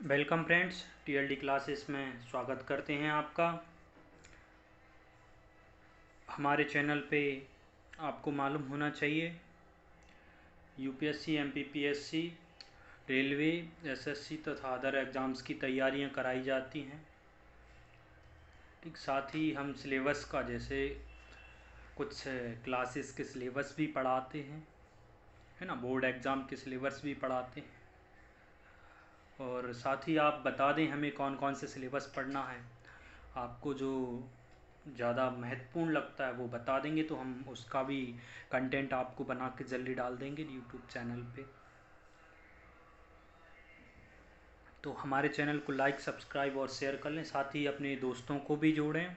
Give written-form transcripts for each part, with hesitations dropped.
Welcome friends, TLD classes में स्वागत करते हैं आपका। हमारे चैनल पे आपको मालूम होना चाहिए यूपीएससी, एमपीपीएससी, रेलवे, एसएससी तथा अदर एग्ज़ाम्स की तैयारियां कराई जाती हैं। ठीक, साथ ही हम सिलेबस का जैसे कुछ क्लासेस के सिलेबस भी पढ़ाते हैं, है ना। बोर्ड एग्ज़ाम के सिलेबस भी पढ़ाते हैं। और साथ ही आप बता दें हमें कौन कौन से सिलेबस पढ़ना है। आपको जो ज़्यादा महत्वपूर्ण लगता है वो बता देंगे तो हम उसका भी कंटेंट आपको बना के जल्दी डाल देंगे यूट्यूब चैनल पे। तो हमारे चैनल को लाइक, सब्सक्राइब और शेयर कर लें, साथ ही अपने दोस्तों को भी जोड़ें।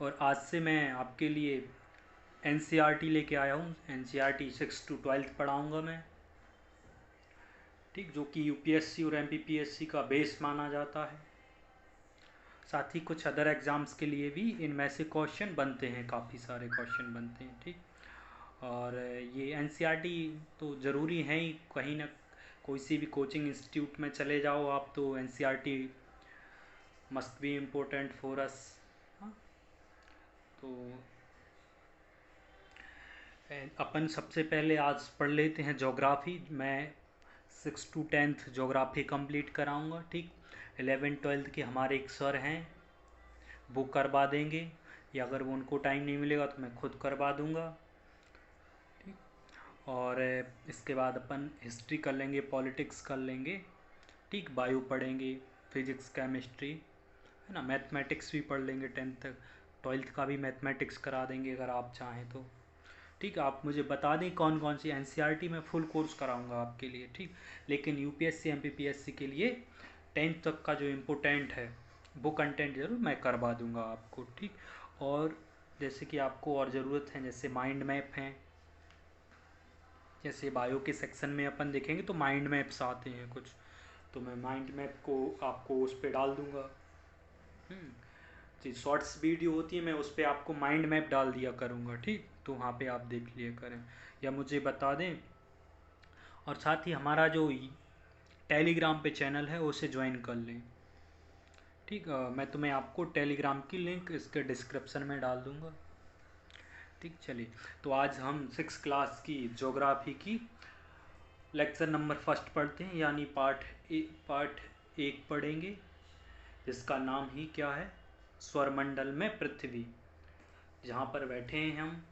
और आज से मैं आपके लिए एनसीईआरटी लेके आया हूँ। एनसीईआरटी 6 to 12 पढ़ाऊँगा मैं, ठीक, जो कि यूपीएससी और एमपीपीएससी का बेस माना जाता है। साथ ही कुछ अदर एग्ज़ाम्स के लिए भी इनमें से क्वेश्चन बनते हैं, काफ़ी सारे क्वेश्चन बनते हैं, ठीक। और ये एनसीईआरटी तो ज़रूरी है ही, कहीं ना कोई सी भी कोचिंग इंस्टीट्यूट में चले जाओ आप तो NCERT must be important for us. तो अपन सबसे पहले आज पढ़ लेते हैं ज्योग्राफी। मैं 6 to 10 ज्योग्राफी कंप्लीट कराऊंगा, ठीक। 11th-12th के हमारे एक सर हैं, वो करवा देंगे, या अगर वो उनको टाइम नहीं मिलेगा तो मैं खुद करवा दूंगा, ठीक। और इसके बाद अपन हिस्ट्री कर लेंगे, पॉलिटिक्स कर लेंगे, ठीक। बायो पढ़ेंगे, फिजिक्स, केमिस्ट्री, है ना। मैथमेटिक्स भी पढ़ लेंगे, 10th तक। 12th का भी मैथमेटिक्स करा देंगे अगर आप चाहें तो, ठीक। आप मुझे बता दें कौन कौन सी एनसीईआरटी में फुल कोर्स कराऊंगा आपके लिए, ठीक। लेकिन यूपीएससी, एमपीपीएससी के लिए 10th तक का जो इम्पोर्टेंट है वो कंटेंट ज़रूर मैं करवा दूंगा आपको, ठीक। और जैसे कि आपको और ज़रूरत है, जैसे माइंड मैप हैं, जैसे बायो के सेक्शन में अपन देखेंगे तो माइंड मैप्स आते हैं कुछ, तो मैं माइंड मैप को आपको उस पर डाल दूंगा। जी, शॉर्ट्स वीडियो होती है, मैं उस पर आपको माइंड मैप डाल दिया करूँगा, ठीक। तो वहाँ पे आप देख लिया करें या मुझे बता दें। और साथ ही हमारा जो टेलीग्राम पे चैनल है उसे ज्वाइन कर लें, ठीक। मैं तुम्हें आपको टेलीग्राम की लिंक इसके डिस्क्रिप्शन में डाल दूँगा, ठीक। चलिए, तो आज हम 6 क्लास की ज्योग्राफी की लेक्चर नंबर 1 पढ़ते हैं, यानी पार्ट 1 पढ़ेंगे, जिसका नाम ही क्या है, स्वरमंडल में पृथ्वी। जहाँ पर बैठे हैं हम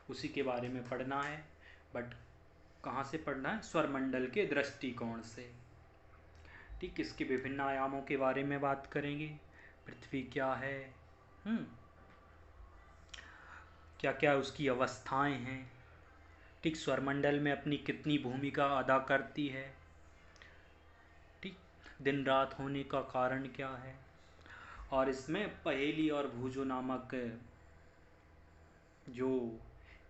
उसी के बारे में पढ़ना है, बट कहाँ से पढ़ना है, स्वरमंडल के दृष्टिकोण से, ठीक। इसके विभिन्न आयामों के बारे में बात करेंगे, पृथ्वी क्या है, क्या क्या उसकी अवस्थाएं हैं, ठीक। स्वरमंडल में अपनी कितनी भूमिका अदा करती है, ठीक। दिन रात होने का कारण क्या है, और इसमें पहेली और भूजो नामक जो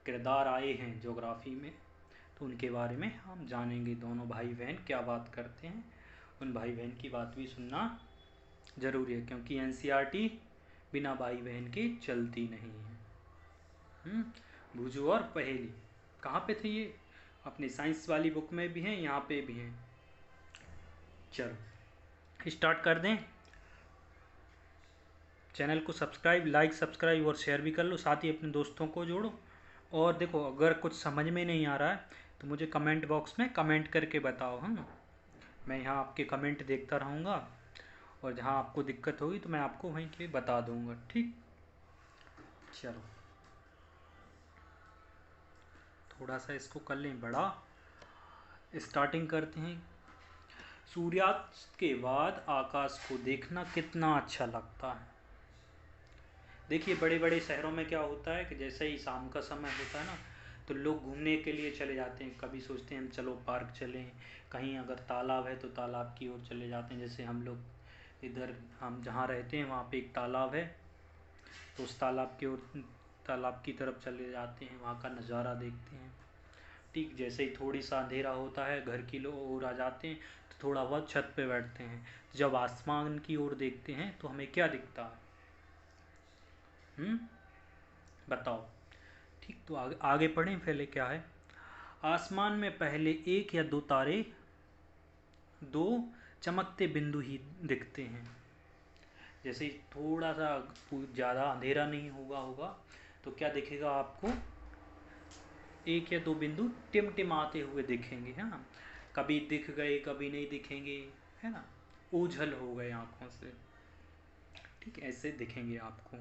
किरदार आए हैं ज्योग्राफी में, तो उनके बारे में हम जानेंगे। दोनों भाई बहन क्या बात करते हैं, उन भाई बहन की बात भी सुनना ज़रूरी है, क्योंकि एनसीईआरटी बिना भाई बहन के चलती नहीं है। भूजो और पहेली कहाँ पे थे ये, अपनी साइंस वाली बुक में भी हैं, यहाँ पे भी हैं। चलो स्टार्ट कर दें। चैनल को सब्सक्राइब और शेयर भी कर लो, साथ ही अपने दोस्तों को जोड़ो। और देखो, अगर कुछ समझ में नहीं आ रहा है तो मुझे कमेंट बॉक्स में कमेंट करके बताओ, है ना। मैं यहाँ आपके कमेंट देखता रहूँगा, और जहाँ आपको दिक्कत होगी तो मैं आपको वहीं पे बता दूँगा, ठीक। चलो थोड़ा सा इसको कर लें बड़ा, स्टार्टिंग करते हैं। सूर्यास्त के बाद आकाश को देखना कितना अच्छा लगता है। देखिए, बड़े बड़े शहरों में क्या होता है कि जैसे ही शाम का समय होता है ना, तो लोग घूमने के लिए चले जाते हैं। कभी सोचते हैं हम चलो पार्क चलें, कहीं अगर तालाब है तो तालाब की ओर चले जाते हैं। जैसे हम लोग इधर, हम जहाँ रहते हैं वहाँ पे एक तालाब है, तो उस तालाब की तरफ चले जाते हैं, वहाँ का नज़ारा देखते हैं, ठीक। जैसे ही थोड़ी सा अंधेरा होता है, घर की ओर आ जाते हैं, तो थोड़ा बहुत छत पे बैठते हैं। जब आसमान की ओर देखते हैं तो हमें क्या दिखता है, बताओ, ठीक। तो आगे पढ़ें, पहले क्या है। आसमान में पहले एक या दो चमकते बिंदु ही दिखते हैं। जैसे थोड़ा सा ज़्यादा अंधेरा नहीं होगा तो क्या दिखेगा आपको, एक या दो बिंदु टिमटिमाते हुए दिखेंगे, है ना। कभी दिख गए कभी नहीं दिखेंगे, है ना, ओझल हो गए आँखों से, ठीक, ऐसे दिखेंगे आपको।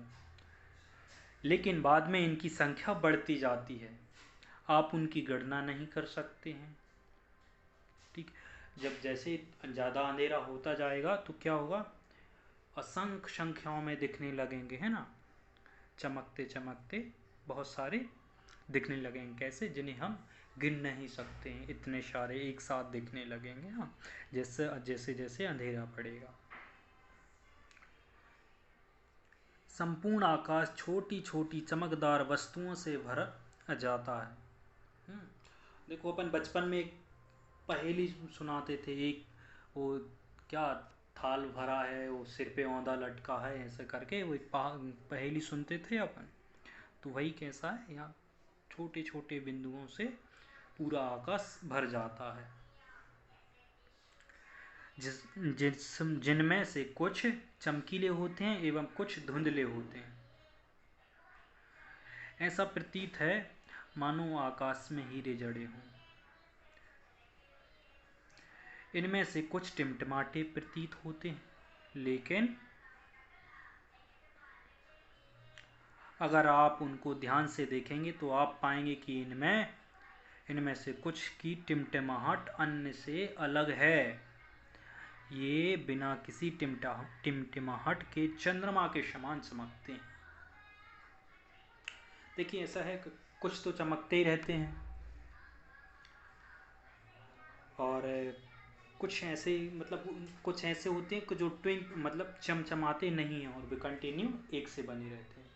लेकिन बाद में इनकी संख्या बढ़ती जाती है, आप उनकी गणना नहीं कर सकते हैं, ठीक। जब जैसे ज़्यादा अंधेरा होता जाएगा तो क्या होगा, असंख्य संख्याओं में दिखने लगेंगे, है ना, चमकते चमकते बहुत सारे दिखने लगेंगे। कैसे, जिन्हें हम गिन नहीं सकते हैं, इतने सारे एक साथ दिखने लगेंगे। हाँ, जैसे जैसे जैसे अंधेरा पड़ेगा। संपूर्ण आकाश छोटी छोटी चमकदार वस्तुओं से भर जाता है। देखो अपन बचपन में एक पहेली सुनाते थे, एक वो क्या, थाल भरा है वो सिर पे औंधा लटका है, ऐसे करके वो एक पहेली सुनते थे अपन। तो वही कैसा है, यहाँ छोटे छोटे बिंदुओं से पूरा आकाश भर जाता है, जिनमें से कुछ चमकीले होते हैं एवं कुछ धुंधले होते हैं। ऐसा प्रतीत है मानो आकाश में हीरे जड़े हों। इनमें से कुछ टिमटिमाटे प्रतीत होते हैं, लेकिन अगर आप उनको ध्यान से देखेंगे तो आप पाएंगे कि इनमें से कुछ की टिमटिमाहट अन्य से अलग है। ये बिना किसी टिमटिमाहट के चंद्रमा के समान चमकते हैं। देखिए ऐसा है, कुछ तो चमकते ही रहते हैं और कुछ ऐसे, मतलब कुछ ऐसे होते हैं कि जो मतलब चमचमाते नहीं हैं और वे कंटिन्यू एक से बने रहते हैं,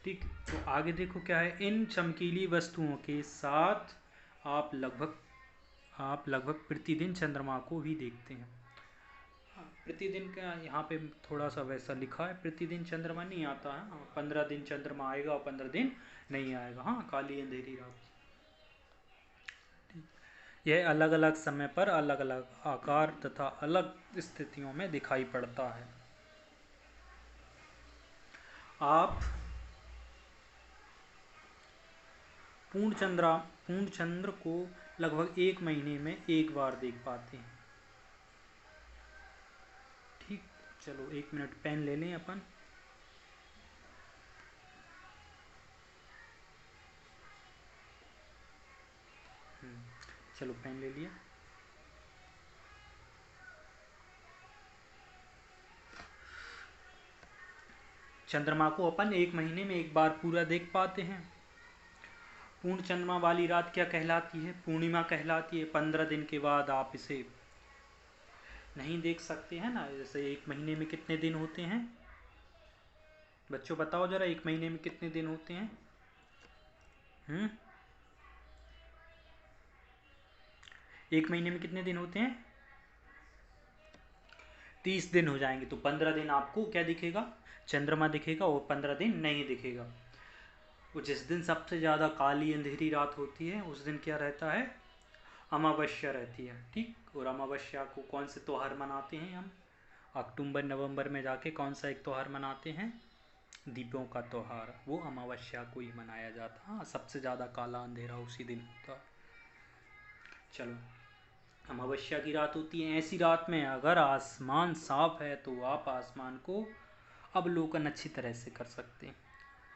ठीक। तो आगे देखो क्या है, इन चमकीली वस्तुओं के साथ आप लगभग प्रतिदिन चंद्रमा को भी देखते हैं। हाँ, प्रतिदिन का यहाँ पे थोड़ा सा वैसा लिखा है, प्रतिदिन चंद्रमा नहीं आता है, 15 दिन चंद्रमा आएगा और 15 दिन नहीं आएगा। हाँ, काली अंधेरी रात। यह अलग अलग समय पर अलग अलग आकार तथा अलग स्थितियों में दिखाई पड़ता है। आप पूर्ण चंद्र को लगभग एक महीने में एक बार देख पाते हैं, ठीक। चलो 1 मिनट पेन ले लें अपन। चलो पेन ले लिया। चंद्रमा को अपन एक महीने में एक बार पूरा देख पाते हैं। पूर्ण चंद्रमा वाली रात क्या कहलाती है, पूर्णिमा कहलाती है। 15 दिन के बाद आप इसे नहीं देख सकते हैं ना। जैसे एक महीने में कितने दिन होते हैं, बच्चों बताओ जरा, एक महीने में कितने दिन होते हैं? एक महीने में कितने दिन होते हैं? 30 दिन हो जाएंगे। तो 15 दिन आपको क्या दिखेगा, चंद्रमा दिखेगा, और 15 दिन नहीं दिखेगा। वो जिस दिन सबसे ज़्यादा काली अंधेरी रात होती है उस दिन क्या रहता है, अमावस्या रहती है, ठीक। और अमावस्या को कौन से त्यौहार मनाते हैं हम, अक्टूबर नवंबर में जाके कौन सा एक त्यौहार मनाते हैं, दीपों का त्यौहार, वो अमावस्या को ही मनाया जाता है। हाँ, सबसे ज़्यादा काला अंधेरा उसी दिन होता है। चलो, अमावस्या की रात होती है। ऐसी रात में अगर आसमान साफ है तो आप आसमान को अवलोकन अच्छी तरह से कर सकते हैं।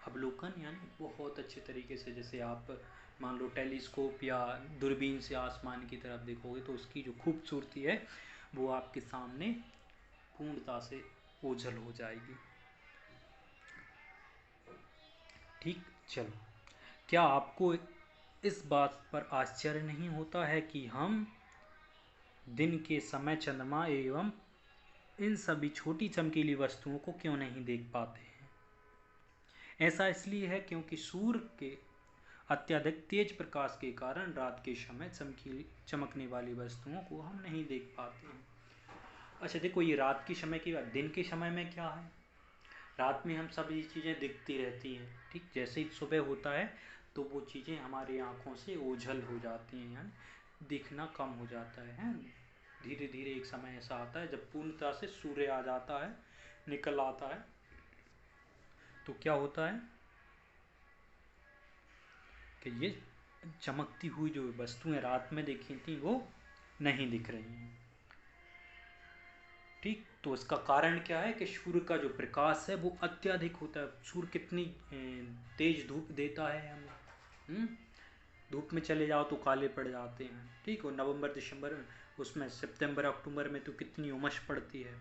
अवलोकन यानी बहुत अच्छे तरीके से, जैसे आप मान लो टेलीस्कोप या दूरबीन से आसमान की तरफ देखोगे तो उसकी जो खूबसूरती है वो आपके सामने पूर्णता से ओझल हो जाएगी, ठीक। चलो, क्या आपको इस बात पर आश्चर्य नहीं होता है कि हम दिन के समय चंद्रमा एवं इन सभी छोटी चमकीली वस्तुओं को क्यों नहीं देख पाते हैं? ऐसा इसलिए है क्योंकि सूर्य के अत्यधिक तेज प्रकाश के कारण रात के समय चमकने वाली वस्तुओं को हम नहीं देख पाते हैं। अच्छा देखो, ये रात के समय की बात, दिन के समय में क्या है, रात में हम सभी चीज़ें दिखती रहती हैं, ठीक। जैसे ही सुबह होता है तो वो चीज़ें हमारी आँखों से ओझल हो जाती हैं, यानी दिखना कम हो जाता है। धीरे धीरे एक समय ऐसा आता है जब पूर्णतः से सूर्य आ जाता है, निकल आता है, तो क्या होता है कि ये चमकती हुई जो वस्तुएं रात में देखी थी वो नहीं दिख रही हैं। ठीक, तो इसका कारण क्या है कि सूर्य का जो प्रकाश है वो अत्यधिक होता है। सूर्य कितनी तेज धूप देता है हमें। हम्म, धूप में चले जाओ तो काले पड़ जाते हैं। ठीक, और नवंबर दिसंबर उसमें सितंबर अक्टूबर में तो कितनी उमस पड़ती है।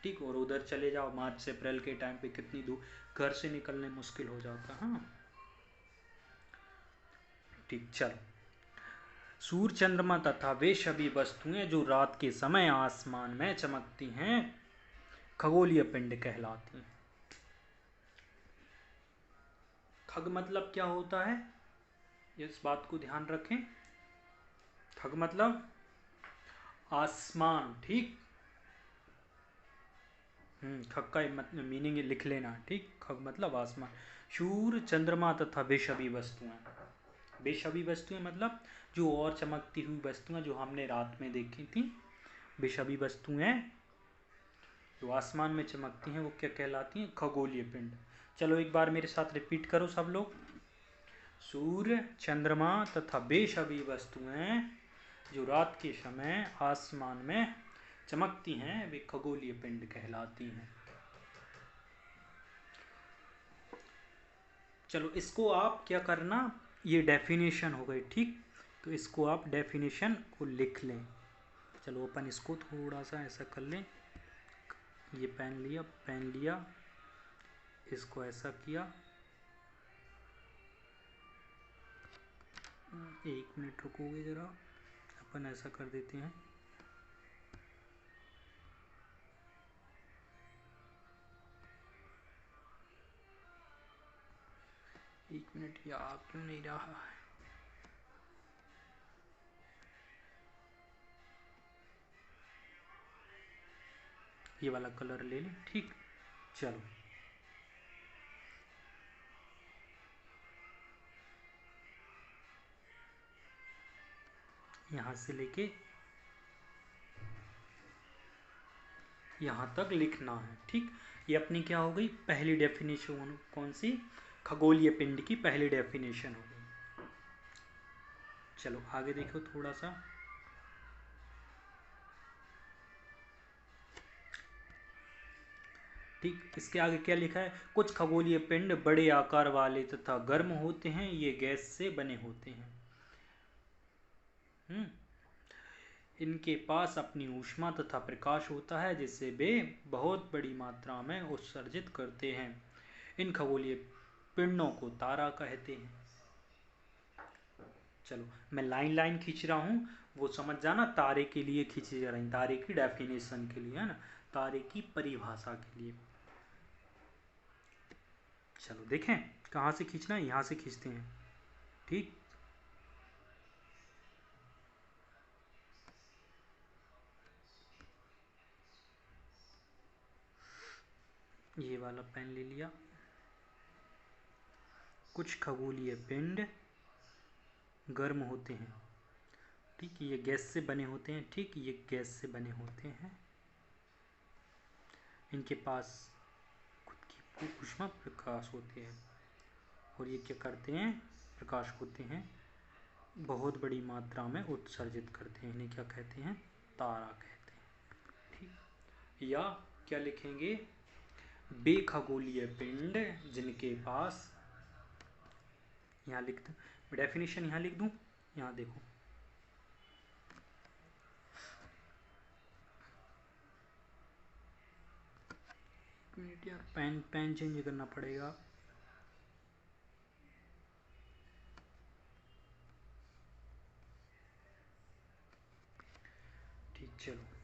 ठीक, और उधर चले जाओ मार्च से अप्रैल के टाइम पे कितनी धूप, घर से निकलने मुश्किल हो जाता है। हाँ ठीक, चलो। सूर्य, चंद्रमा तथा वे सभी वस्तुएं जो रात के समय आसमान में चमकती हैं खगोलीय पिंड कहलाती हैं। खग मतलब क्या होता है, इस बात को ध्यान रखें। खग मतलब आसमान। ठीक, खग का मतलब मीनिंग लिख लेना। ठीक, खग मतलब आसमान। सूर्य, चंद्रमा तथा वे सभी वस्तुएं। वे सभी वस्तुएं मतलब जो और चमकती हुई वस्तुएं जो हमने रात में देखी थी, वे सभी वस्तुएं जो आसमान में चमकती हैं वो क्या कहलाती हैं, खगोलीय पिंड। चलो एक बार मेरे साथ रिपीट करो सब लोग। सूर्य, चंद्रमा तथा वे सभी वस्तुएं जो रात के समय आसमान में चमकती हैं वे खगोलीय पिंड कहलाती हैं। चलो इसको आप क्या करना, ये डेफिनेशन हो गई। ठीक, तो इसको आप डेफिनेशन को लिख लें। चलो अपन इसको थोड़ा सा ऐसा कर लें। ये पेन लिया, इसको ऐसा किया। एक मिनट रुकोगे ज़रा, अपन ऐसा कर देते हैं। एक मिनट, ये आ क्यों नहीं रहा है। ये वाला कलर ले लें। ठीक, चलो यहाँ से लेके यहाँ तक लिखना है। ठीक, ये अपनी क्या हो गई, पहली डेफिनेशन। कौन सी, खगोलीय पिंड की पहली डेफिनेशन हो गई। चलो आगे देखो थोड़ा सा। ठीक, इसके आगे क्या लिखा है, कुछ खगोलीय पिंड बड़े आकार वाले तथा गर्म होते हैं, ये गैस से बने होते हैं। हम्म, इनके पास अपनी ऊष्मा तथा प्रकाश होता है जिससे वे बहुत बड़ी मात्रा में उत्सर्जित करते हैं। इन खगोलीय पिंडों को तारा कहते हैं। चलो मैं लाइन लाइन खींच रहा हूँ, वो समझ जाना, तारे के लिए खींची जा रही, तारे की डेफिनेशन के लिए, है ना, तारे की परिभाषा के लिए। चलो देखें कहाँ से खींचना है, यहाँ से खींचते हैं। ठीक, ये वाला पेन ले लिया। कुछ खगोलीय पिंड गर्म होते हैं। ठीक, ये गैस से बने होते हैं। ठीक, ये गैस से बने होते हैं। इनके पास खुद की ऊष्मा प्रकाश होती है और ये क्या करते हैं, प्रकाश होते हैं, बहुत बड़ी मात्रा में उत्सर्जित करते हैं। इन्हें क्या कहते हैं, तारा कहते हैं। ठीक, या क्या लिखेंगे, बेखगोलीय पिंड जिनके पास, यहाँ लिख दूँ डेफिनेशन, यहाँ लिख दूँ, यहाँ देखो। मिनट यार, पेन चेंज करना पड़ेगा। ठीक, चलो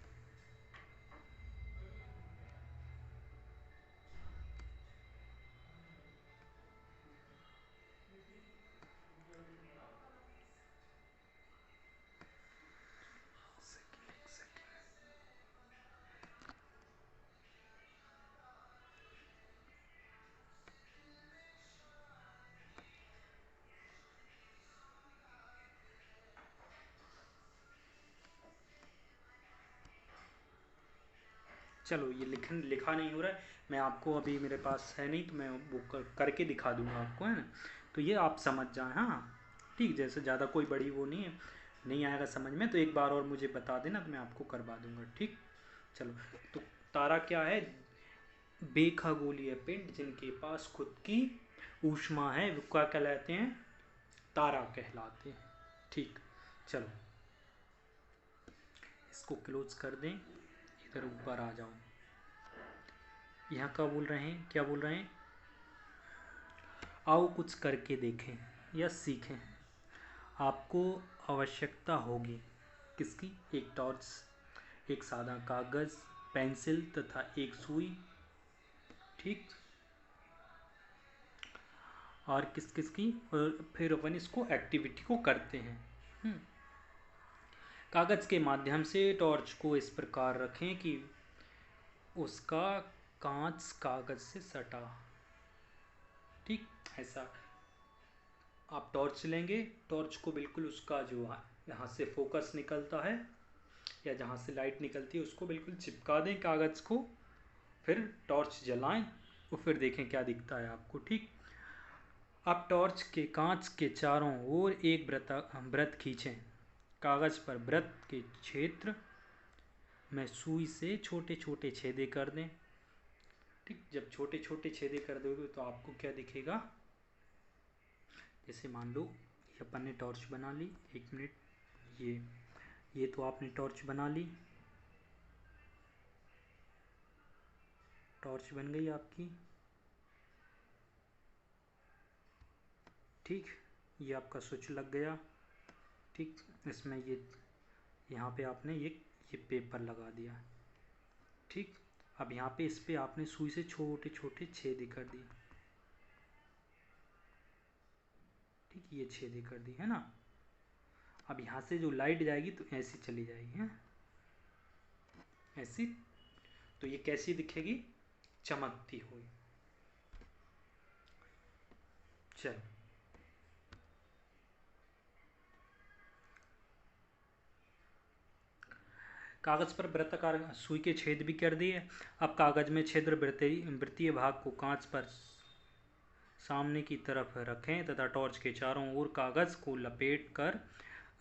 चलो ये लिखा नहीं हो रहा है, मैं आपको अभी मेरे पास है नहीं, तो मैं वो करके दिखा दूंगा आपको, है ना। तो ये आप समझ जाएं, हाँ ठीक। जैसे ज़्यादा कोई बड़ी वो नहीं है, नहीं आएगा समझ में तो एक बार और मुझे बता देना, तो मैं आपको करवा दूंगा, ठीक। चलो, तो तारा क्या है? बेखगोलीय पिंड जिनके पास खुद की ऊष्मा है, वो क्या कहलाते हैं? तारा कहलाते हैं, ठीक। चलो, इसको क्लोज कर दें, इधर ऊपर आ जाओ। यहाँ क्या बोल रहे हैं, क्या बोल रहे हैं? आओ कुछ करके देखें या सीखें। आपको आवश्यकता होगी किसकी? एक टॉर्च, एक सादा कागज़, पेंसिल तथा एक सुई, ठीक। और किस किस की, और फिर अपन इसको एक्टिविटी को करते हैं। कागज़ के माध्यम से टॉर्च को इस प्रकार रखें कि उसका कांच कागज़ से सटा, ठीक। ऐसा आप टॉर्च लेंगे, टॉर्च को बिल्कुल उसका जो यहाँ से फोकस निकलता है या जहाँ से लाइट निकलती है उसको बिल्कुल चिपका दें कागज़ को, फिर टॉर्च जलाएं और फिर देखें क्या दिखता है आपको, ठीक। आप टॉर्च के कांच के चारों ओर एक वृत्त खींचें। कागज़ पर वृत्त के क्षेत्र में सुई से छोटे छोटे छेदे कर दें, ठीक। जब छोटे छोटे छेदे कर दोगे तो आपको क्या दिखेगा? जैसे मान लो ये अपन ने टॉर्च बना ली, एक मिनट, ये तो आपने टॉर्च बना ली, टॉर्च बन गई आपकी, ठीक। ये आपका स्विच लग गया, ठीक। इसमें ये यहाँ पे आपने ये पेपर लगा दिया, ठीक। अब यहाँ पे इस पे आपने सुई से छोटे छोटे छेद कर दिए, ठीक। ये छेद कर दी है ना। अब यहाँ से जो लाइट जाएगी तो ऐसी चली जाएगी, है ऐसी। तो ये कैसी दिखेगी? चमकती हुई। चलो, कागज पर वृत्ताकार सुई के छेद भी कर दिए। अब कागज में छिद्र वृत्तीय भाग को कांच पर सामने की तरफ रखें तथा टॉर्च के चारों ओर कागज को लपेट कर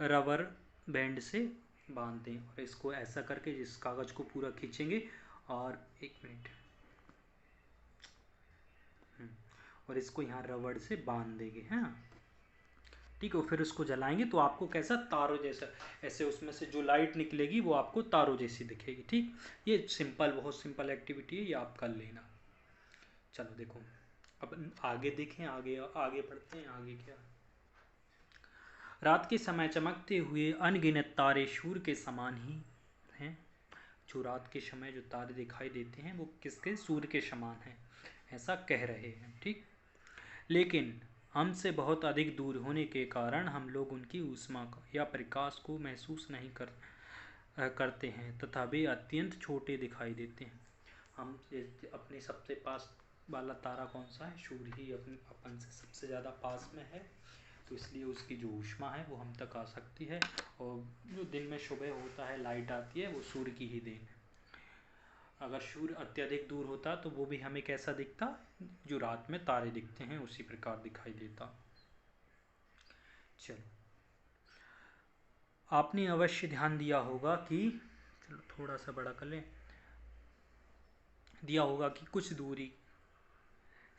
रबर बैंड से बांध दें। और इसको ऐसा करके जिस कागज को पूरा खींचेंगे, और एक मिनट, और इसको यहाँ रबड़ से बांध देंगे, है ना, ठीक है। फिर उसको जलाएंगे तो आपको कैसा? तारों जैसा, ऐसे उसमें से जो लाइट निकलेगी वो आपको तारों जैसी दिखेगी, ठीक। ये सिंपल, बहुत सिंपल एक्टिविटी है, ये आप कर लेना। चलो देखो, अब आगे देखें, आगे आगे बढ़ते हैं। आगे क्या? रात के समय चमकते हुए अनगिनत तारे सूर्य के समान ही हैं। जो रात के समय जो तारे दिखाई देते हैं वो किसके? सूर्य के समान हैं, ऐसा कह रहे हैं, ठीक। लेकिन हमसे बहुत अधिक दूर होने के कारण हम लोग उनकी ऊष्मा या प्रकाश को महसूस नहीं करते हैं तथा वे अत्यंत छोटे दिखाई देते हैं। हम अपने सबसे पास वाला तारा कौन सा है? सूर्य ही अपन से सबसे ज़्यादा पास में है, तो इसलिए उसकी जो ऊष्मा है वो हम तक आ सकती है। और जो दिन में सुबह होता है, लाइट आती है, वो सूर्य की ही देन है। अगर सूर्य अत्यधिक दूर होता तो वो भी हमें कैसा दिखता? जो रात में तारे दिखते हैं उसी प्रकार दिखाई देता। चलो, आपने अवश्य ध्यान दिया होगा कि, चलो थोड़ा सा बड़ा कर लें, दिया होगा कि कुछ दूरी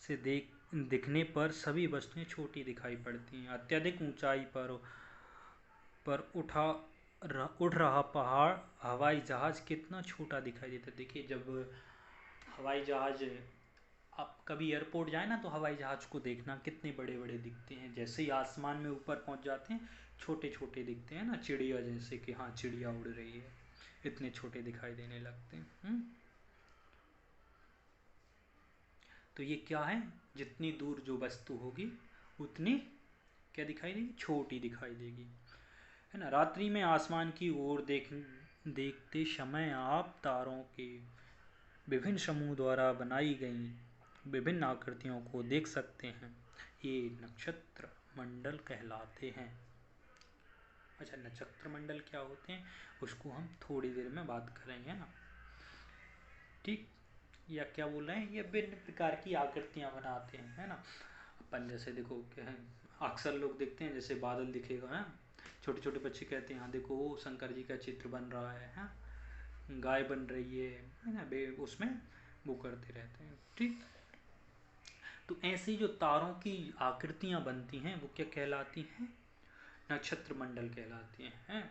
से दिखने पर सभी वस्तुएं छोटी दिखाई पड़ती हैं। अत्यधिक ऊंचाई पर उठ रहा पहाड़, हवाई जहाज कितना छोटा दिखाई देता है। देखिए, जब हवाई जहाज, आप कभी एयरपोर्ट जाए ना तो हवाई जहाज को देखना, कितने बड़े बड़े दिखते हैं। जैसे ही आसमान में ऊपर पहुंच जाते हैं छोटे छोटे दिखते हैं ना, चिड़िया जैसे कि हाँ चिड़िया उड़ रही है, इतने छोटे दिखाई देने लगते हैं। तो ये क्या है? जितनी दूर जो वस्तु होगी उतनी क्या दिखाई देगी? छोटी दिखाई देगी, है ना। रात्रि में आसमान की ओर देखते समय आप तारों के विभिन्न समूह द्वारा बनाई गई विभिन्न आकृतियों को देख सकते हैं। ये नक्षत्र मंडल कहलाते हैं। अच्छा, नक्षत्र मंडल क्या होते हैं उसको हम थोड़ी देर में बात करेंगे ना, ठीक, या क्या बोल रहे हैं, ये भिन्न प्रकार की आकृतियाँ बनाते हैं, है ना। अपन जैसे देखो क्या है, अक्सर लोग देखते हैं जैसे बादल दिखेगा, है, छोटे छोटे बच्चे कहते हैं हाँ देखो वो शंकर जी का चित्र बन रहा है, गाय बन रही है ना, बे उसमें वो करते रहते हैं। ठीक, तो ऐसी जो तारों की आकृतियाँ बनती हैं वो क्या कहलाती हैं, नक्षत्र मंडल कहलाती हैं।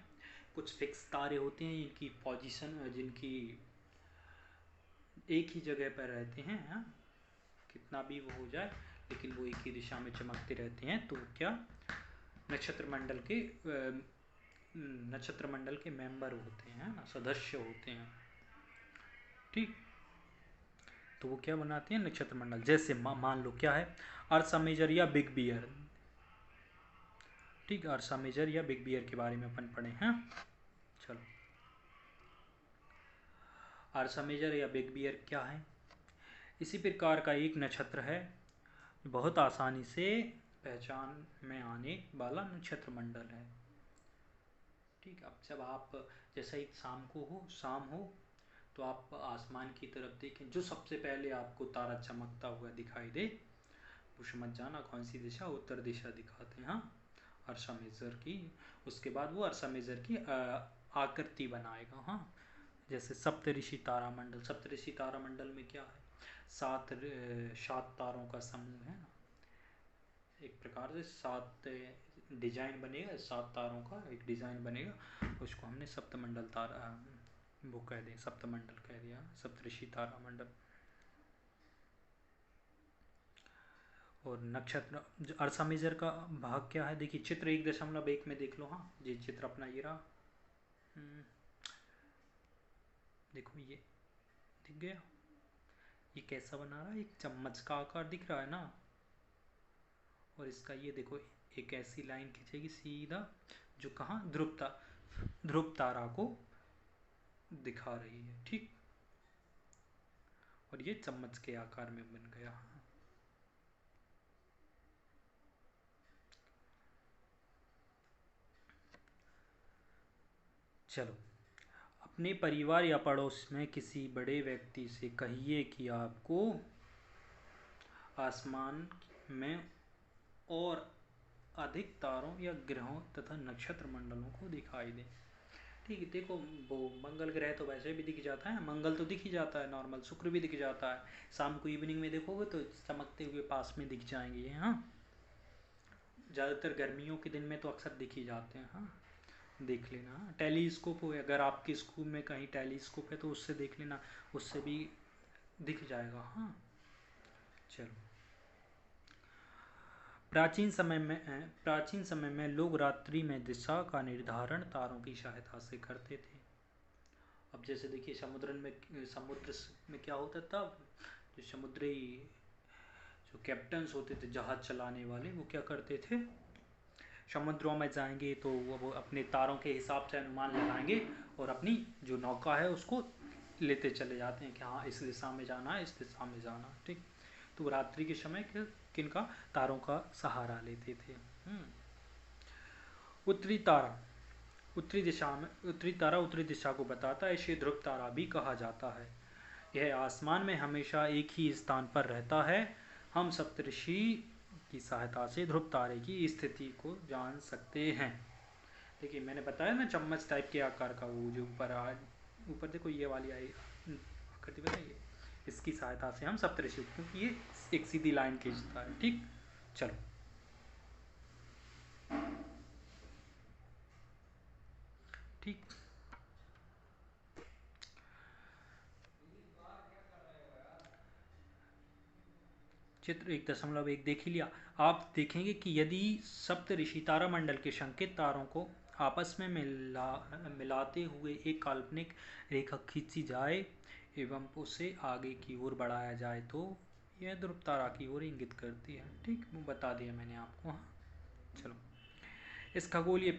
कुछ फिक्स तारे होते हैं जिनकी पोजीशन, जिनकी एक ही जगह पर रहते हैं, हाँ, कितना भी वो हो जाए लेकिन वो एक ही दिशा में चमकते रहते हैं, तो क्या नक्षत्र मंडल के नक्षत्र मंडल के मेंबर होते हैं ना, सदस्य होते हैं। ठीक, तो वो क्या बनाते हैं, नक्षत्र मंडल। जैसे मान लो क्या है, अर्सा मेजर या बिग बियर। ठीक, अर्सा मेजर या बिग बियर के बारे में अपन पढ़े हैं। चलो, अर्सा मेजर या बिग बियर क्या है, इसी प्रकार का एक नक्षत्र है, बहुत आसानी से पहचान में आने वाला नक्षत्र मंडल है। ठीक, अब जब आप जैसे ही शाम हो तो आप आसमान की तरफ देखें, जो सबसे पहले आपको तारा चमकता हुआ दिखाई दे, वो समझ जाना कौन सी दिशा, उत्तर दिशा दिखाते हैं, हाँ, अर्सा मेजर की। उसके बाद वो अर्सा मेजर की आकृति बनाएगा, हाँ। जैसे सप्तऋषि तारामंडल, सप्तऋषि तारामंडल में क्या है, सात तारों का समूह है ना, एक प्रकार से सात डिजाइन बनेगा, सात तारों का एक डिजाइन बनेगा, उसको हमने सप्तमंडल तारा वो कह दिया, सप्तमंडल कह दिया, सप्तऋषि तारामंडल। और नक्षत्र अर्सा मेजर का भाग क्या है, देखिए चित्र 1.1 में देख लो, हाँ ये चित्र अपना ये रहा, देखो ये दिख गया, ये कैसा बना रहा है, एक चम्मच का आकार दिख रहा है ना, और इसका ये देखो एक ऐसी लाइन खींचेगी सीधा जो कहाँ, ध्रुव तारा को दिखा रही है। ठीक, और ये चम्मच के आकार में बन गया। चलो, अपने परिवार या पड़ोस में किसी बड़े व्यक्ति से कहिए कि आपको आसमान में और अधिक तारों या ग्रहों तथा नक्षत्र मंडलों को दिखाई दे। ठीक है, देखो वो मंगल ग्रह तो वैसे भी दिख जाता है, मंगल तो दिख ही जाता है नॉर्मल, शुक्र भी दिख जाता है, शाम को इवनिंग में देखोगे तो चमकते हुए पास में दिख जाएंगे, हाँ। ज़्यादातर गर्मियों के दिन में तो अक्सर दिख ही जाते हैं, हाँ, देख लेना। टेलीस्कोप हो, अगर आपके स्कूल में कहीं टेलीस्कोप है तो उससे देख लेना, उससे भी दिख जाएगा, हाँ। चलो, प्राचीन समय में लोग रात्रि में दिशा का निर्धारण तारों की सहायता से करते थे। अब जैसे देखिए समुद्र में क्या होता था, जो समुद्री जो कैप्टन्स होते थे, जहाज चलाने वाले, वो क्या करते थे, समुद्रों में जाएंगे तो वो अपने तारों के हिसाब से अनुमान लगाएंगे और अपनी जो नौका है उसको लेते चले जाते हैं कि हाँ इस दिशा में जाना है, इस दिशा में जाना है। ठीक, तो रात्रि के समय किनका, तारों का सहारा लेते थे। उत्तरी तारा उत्तरी तारा उत्तरी दिशा को बताता है, इसे ध्रुव तारा भी कहा जाता है। यह आसमान में हमेशा एक ही स्थान पर रहता है। हम सप्तऋषि की सहायता से ध्रुव तारे की स्थिति को जान सकते हैं। देखिए मैंने बताया ना चम्मच टाइप के आकार का, वो जो ऊपर देखो ये वाली आई आकृति बताइए, इसकी सहायता से हम सप्तऋषि, क्योंकि ये एक सीधी लाइन खींचता है। ठीक, चलो, ठीक, चित्र 1.1 देख ही लिया। आप देखेंगे कि यदि सप्त ऋषि तारामंडल के संकेत तारों को आपस में मिलाते हुए एक काल्पनिक रेखा खींची जाए एवं उसे आगे की ओर बढ़ाया जाए तो यह ध्रुव तारा की ओर इंगित करती है। ठीक, वो बता दिया मैंने आपको, हाँ। चलो, इस खगोलीय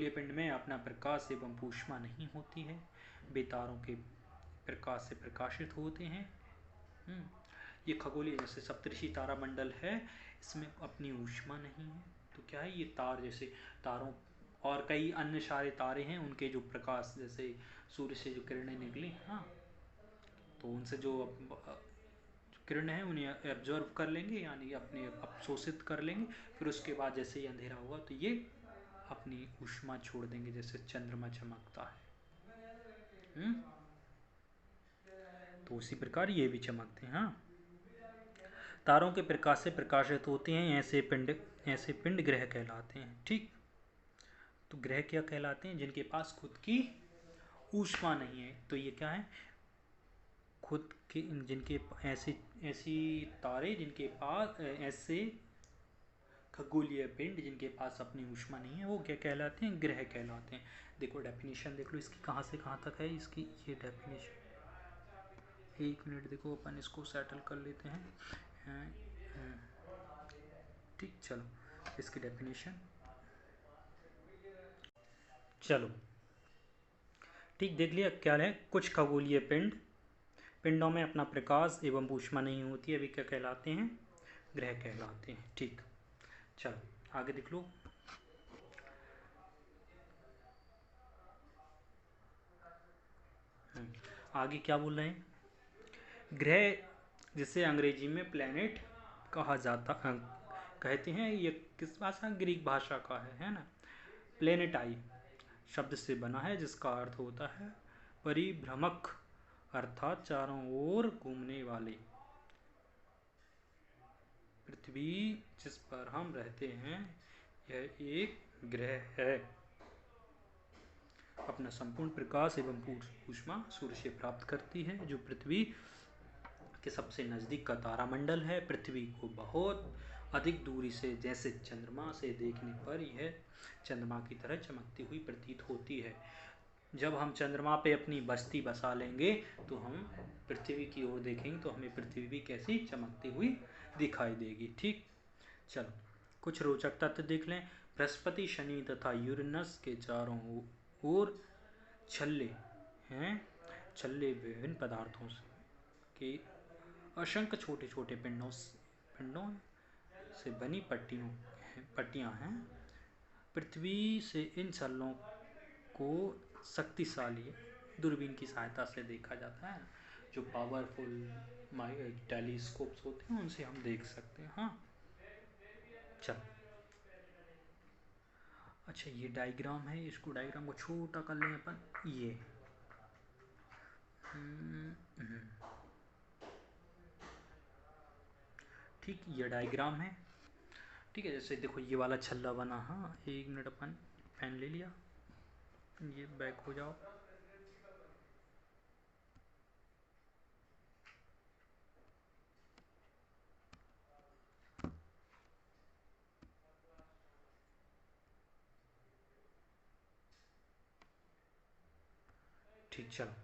पिंड में अपना प्रकाश एवं ऊष्मा नहीं होती है, वे तारों के प्रकाश से प्रकाशित होते हैं। ये खगोलीय जैसे सप्तऋषि तारामंडल है, इसमें अपनी ऊष्मा नहीं है, तो क्या है, ये तार जैसे तारों और कई अन्य सारे तारे हैं, उनके जो प्रकाश जैसे सूर्य से जो किरणें निकली, हाँ, तो उनसे जो किरण है उन्हें एब्जॉर्व कर लेंगे, यानी अपने अवशोषित कर लेंगे। फिर उसके बाद जैसे ही अंधेरा होगा तो ये अपनी ऊष्मा छोड़ देंगे, जैसे चंद्रमा चमकता है। तो उसी प्रकार ये भी चमकते हैं। हाँ, तारों के प्रकाश से प्रकाशित होते हैं ऐसे पिंड ग्रह कहलाते हैं। ठीक, तो ग्रह क्या कहलाते हैं? जिनके पास खुद की ऊष्मा नहीं है। तो ये क्या है? खुद के जिनके ऐसी ऐसी तारे जिनके पास ऐसे खगोलीय पिंड जिनके पास अपनी ऊष्मा नहीं है, वो क्या कहलाते हैं? ग्रह कहलाते हैं। देखो डेफिनेशन देख लो इसकी, कहाँ से कहाँ तक है इसकी ये डेफिनेशन। एक मिनट, देखो अपन इसको सेटल कर लेते हैं। ठीक, चलो इसकी डेफिनेशन, चलो ठीक देख लिया क्या है। कुछ खगोलीय पिंडों में अपना प्रकाश एवं ऊष्मा नहीं होती है, अभी क्या कहलाते हैं? ग्रह कहलाते हैं। ठीक, चलो आगे देख लो। आगे क्या बोल रहे हैं? ग्रह, जिसे अंग्रेजी में प्लैनेट कहा जाता कहते हैं, ये किस भाषा? ग्रीक भाषा का है ना। प्लेनेटाई शब्द से बना है, जिसका अर्थ होता है परिभ्रमक, अर्थात चारों ओर घूमने वाले। पृथ्वी जिस पर हम रहते हैं यह एक ग्रह है। अपना संपूर्ण प्रकाश एवं ऊष्मा सूर्य से प्राप्त करती है, जो पृथ्वी के सबसे नज़दीक का तारामंडल है। पृथ्वी को बहुत अधिक दूरी से, जैसे चंद्रमा से देखने पर यह चंद्रमा की तरह चमकती हुई प्रतीत होती है। जब हम चंद्रमा पे अपनी बस्ती बसा लेंगे तो हम पृथ्वी की ओर देखेंगे तो हमें पृथ्वी भी कैसी चमकती हुई दिखाई देगी। ठीक, चलो कुछ रोचक तथ्य देख लें। बृहस्पति, शनि तथा यूरेनस के चारों ओर छल्ले हैं। छल्ले विभिन्न पदार्थों के असंख्य छोटे छोटे पिंडों से बनी पट्टियां हैं। पृथ्वी से इन छल्लों को शक्तिशाली दूरबीन की सहायता से देखा जाता है। जो पावरफुल टेलीस्कोप्स होते हैं उनसे हम देख सकते हैं। हाँ, चल अच्छा, ये डायग्राम है, इसको डायग्राम को छोटा कर लें अपन। ये ठीक, ये डायग्राम है। ठीक है, जैसे देखो ये वाला छल्ला बना। हाँ, एक मिनट, अपन पेन ले लिया, ये बैक हो जाओ। ठीक, चलो।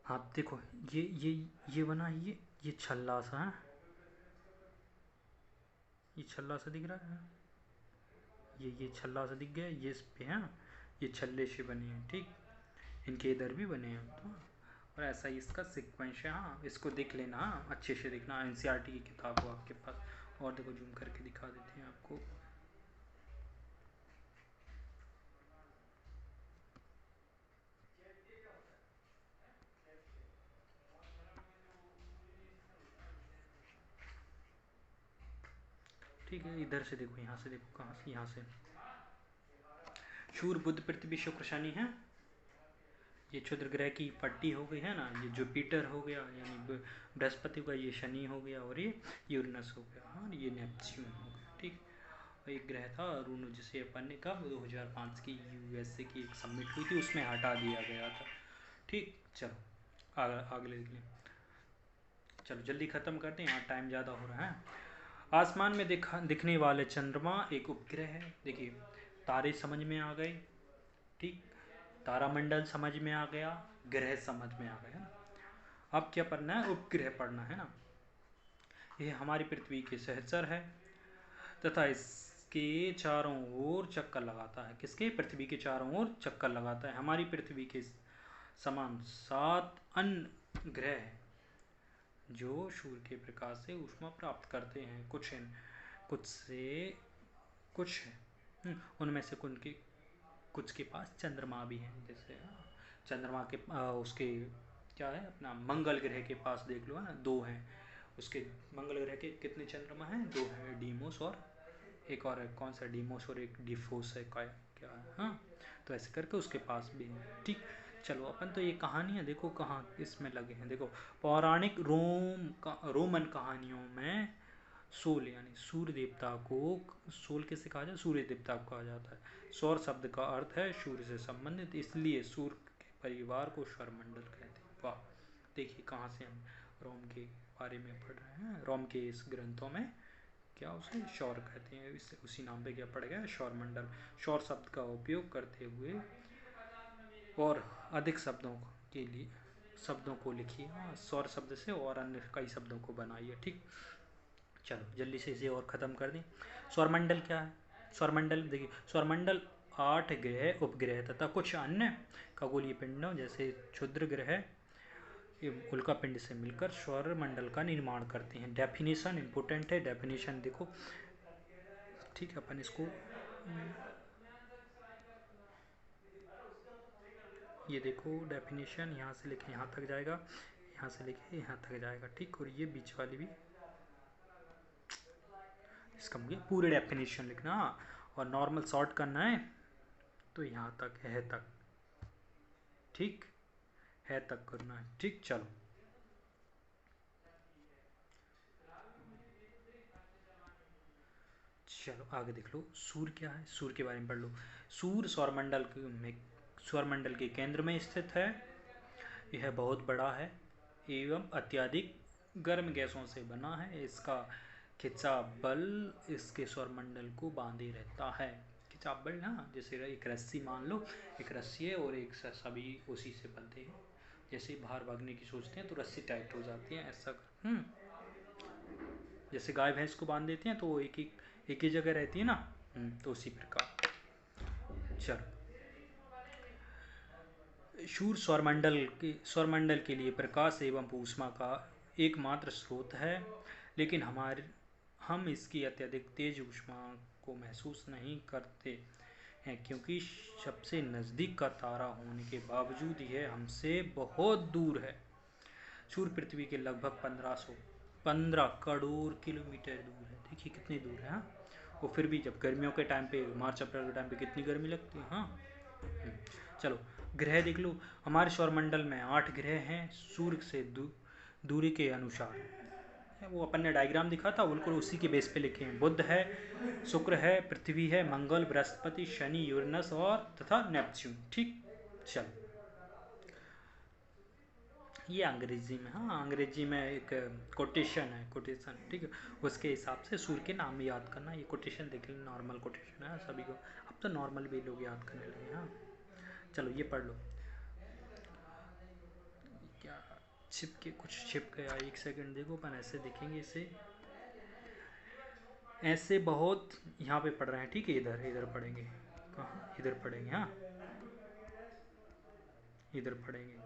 हाँ देखो, ये बना, ये छल्ला सा है। ये छल्ला सा दिख रहा है। ये छल्ला सा दिख गया, ये इस पे है। ये छल्ले से बने हैं। ठीक, इनके इधर भी बने हैं तो, और ऐसा ही इसका सीक्वेंस है। हाँ, इसको देख लेना। हाँ, अच्छे से देखना, एनसीईआरटी की किताब हो आपके पास। और देखो जूम करके दिखा देते हैं आपको। ठीक है, इधर से देखो, यहाँ से देखो, कहाँ से? यहाँ से सूर्य, बुध, पृथ्वी, शुक्र, शनि है। ये क्षुद्र ग्रह की पट्टी हो गई है ना। ये जुपिटर हो गया, यानी बृहस्पति का, ये शनि हो गया, और ये यूरेनस हो गया। हाँ, ये नेपच्यून हो गया। ठीक, और एक ग्रह था अरुण, जिसे अपन ने कब 2005 की यूएसए की एक समिट हुई थी उसमें हटा दिया गया था। ठीक, चलो अगले देख। चलो जल्दी ख़त्म करते हैं, यहाँ टाइम ज़्यादा हो रहा है। आसमान में दिखने वाले चंद्रमा एक उपग्रह है। देखिए, तारे समझ में आ गए। ठीक, तारामंडल समझ में आ गया, ग्रह समझ में आ गया ना। अब क्या पढ़ना है? उपग्रह पढ़ना है ना। यह हमारी पृथ्वी के सहचर है तथा इसके चारों ओर चक्कर लगाता है। किसके? पृथ्वी के चारों ओर चक्कर लगाता है। हमारी पृथ्वी के समान 7 अन्य ग्रह हैं जो सूर्य के प्रकाश से ऊष्मा प्राप्त करते हैं। कुछ से कुछ उनमें से कुछ के पास चंद्रमा भी हैं। जैसे चंद्रमा के उसके क्या है अपना मंगल ग्रह के पास देख लो, है ना, 2 हैं उसके। मंगल ग्रह के कितने चंद्रमा हैं? 2 हैं, डीमोस और एक और है, कौन सा? डीमोस और एक डिफोस है, क्या है, हाँ। तो ऐसे करके उसके पास भी है, ठीक। चलो अपन तो ये कहानियाँ देखो कहाँ इसमें लगे हैं, देखो पौराणिक रोमन कहानियों में सोल यानी सूर्य देवता को, सोल किसे कहा जाता है? सूर्य देवता को कहा जाता है। सौर शब्द का अर्थ है सूर्य से संबंधित, इसलिए सूर्य के परिवार को सौरमंडल कहते हैं। वाह, देखिए कहाँ से हम रोम के बारे में पढ़ रहे हैं। रोम के इस ग्रंथों में क्या उसे सौर कहते हैं, इससे उसी नाम पे क्या पड़ गया? सौरमंडल। सौर शब्द का उपयोग करते हुए और अधिक शब्दों को लिखिए। हाँ, सौर शब्द से और अन्य कई शब्दों को बनाइए, ठीक। चलो जल्दी से इसे और ख़त्म कर दें। सौरमंडल क्या है? सौरमंडल देखिए, सौरमंडल 8 ग्रह, उपग्रह तथा कुछ अन्य खगोलीय पिंडों जैसे क्षुद्र ग्रह उल्का पिंड से मिलकर सौरमंडल का निर्माण करते हैं। डेफिनेशन इंपॉर्टेंट है, डेफिनेशन देखो, ठीक है। अपन इसको ये देखो डेफिनेशन, यहाँ से लेके यहाँ तक जाएगा, यहाँ से लेके यहाँ तक जाएगा, ठीक। और ये बीच वाली भी इसका मुझे पूरे डेफिनेशन लिखना, और नॉर्मल शॉर्ट करना है तो यहाँ तक है तक, ठीक है, तक करना है, ठीक। चलो चलो आगे देख लो। सूर्य क्या है? सूर्य के बारे में पढ़ लो। सूर्य सौरमंडल के केंद्र में स्थित है। यह बहुत बड़ा है एवं अत्यधिक गर्म गैसों से बना है। इसका खिंचाव बल इसके सौरमंडल को बांधे रहता है। खिंचाव बल ना, जैसे एक रस्सी मान लो, एक रस्सी है और एक सभी उसी से बंधे हैं। जैसे बाहर भागने की सोचते हैं तो रस्सी टाइट हो जाती है, ऐसा जैसे गाय भैंस को बांध देते हैं तो वो एक ही जगह रहती है ना, तो उसी प्रकार। चलो, सूर्य सौरमंडल के लिए प्रकाश एवं ऊष्मा का एकमात्र स्रोत है, लेकिन हम इसकी अत्यधिक तेज ऊष्मा को महसूस नहीं करते हैं, क्योंकि सबसे नज़दीक का तारा होने के बावजूद यह हमसे बहुत दूर है। सूर्य पृथ्वी के लगभग 15 करोड़ किलोमीटर दूर है। देखिए कितनी दूर है, हाँ। वो फिर भी जब गर्मियों के टाइम पे, मार्च अप्रैल के टाइम पे कितनी गर्मी लगती है, हाँ। चलो ग्रह देख लो। हमारे सौरमंडल में 8 ग्रह हैं सूर्य से दूरी के अनुसार। वो अपन ने डायग्राम दिखा था, बिल्कुल उसी के बेस पे लिखे हैं। बुध है, शुक्र है, पृथ्वी है, मंगल, बृहस्पति, शनि, यूरेनस और तथा नेपच्यून, ठीक। चलो ये अंग्रेजी में, हाँ अंग्रेजी में एक कोटेशन है, कोटेशन, ठीक है। उसके हिसाब से सूर्य के नाम याद करना, ये कोटेशन देख लेना, नॉर्मल कोटेशन है सभी को। अब तो नॉर्मल भी लोग याद करने लगे, हाँ। चलो ये पढ़ लो। क्या छिप गया, एक सेकंड देखो, अपन ऐसे देखेंगे इसे, ऐसे बहुत यहाँ पे पढ़ रहे हैं, ठीक है। इधर इधर पढ़ेंगे, कहाँ? इधर पढ़ेंगे, हाँ इधर पढ़ेंगे।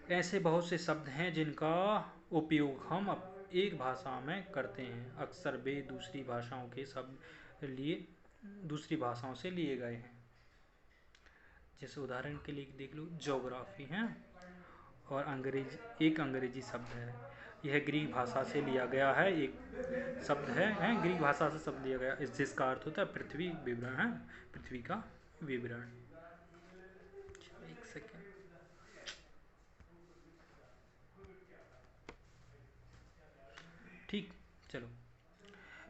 ऐसे बहुत से शब्द हैं जिनका उपयोग हम एक भाषा में करते हैं, अक्सर वे दूसरी भाषाओं से लिए गए हैं। जैसे उदाहरण के लिए देख लो, ज्योग्राफी है, और एक अंग्रेजी शब्द है। यह ग्रीक भाषा से लिया गया है, एक शब्द है ग्रीक भाषा से शब्द लिया गया, जिसका अर्थ होता है पृथ्वी विवरण, है पृथ्वी का विवरण। एक सेकेंड, ठीक। चलो,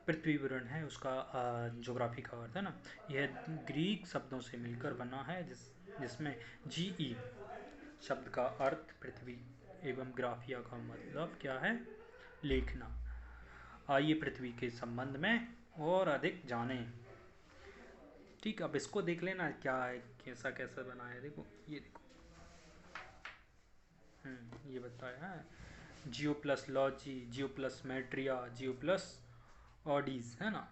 पृथ्वी विवरण है उसका ज्योग्राफी का अर्थ है ना। यह ग्रीक शब्दों से मिलकर बना है, जिसमें जीई शब्द का अर्थ पृथ्वी एवं ग्राफिया का मतलब क्या है? लिखना। आइए पृथ्वी के संबंध में और अधिक जानें, ठीक। अब इसको देख लेना क्या है, कैसा कैसा बना है, देखो ये देखो, ये बताया है। जियो प्लस लॉजी, जियो प्लस मैट्रिया, जियो प्लस ऑडीज, है ना,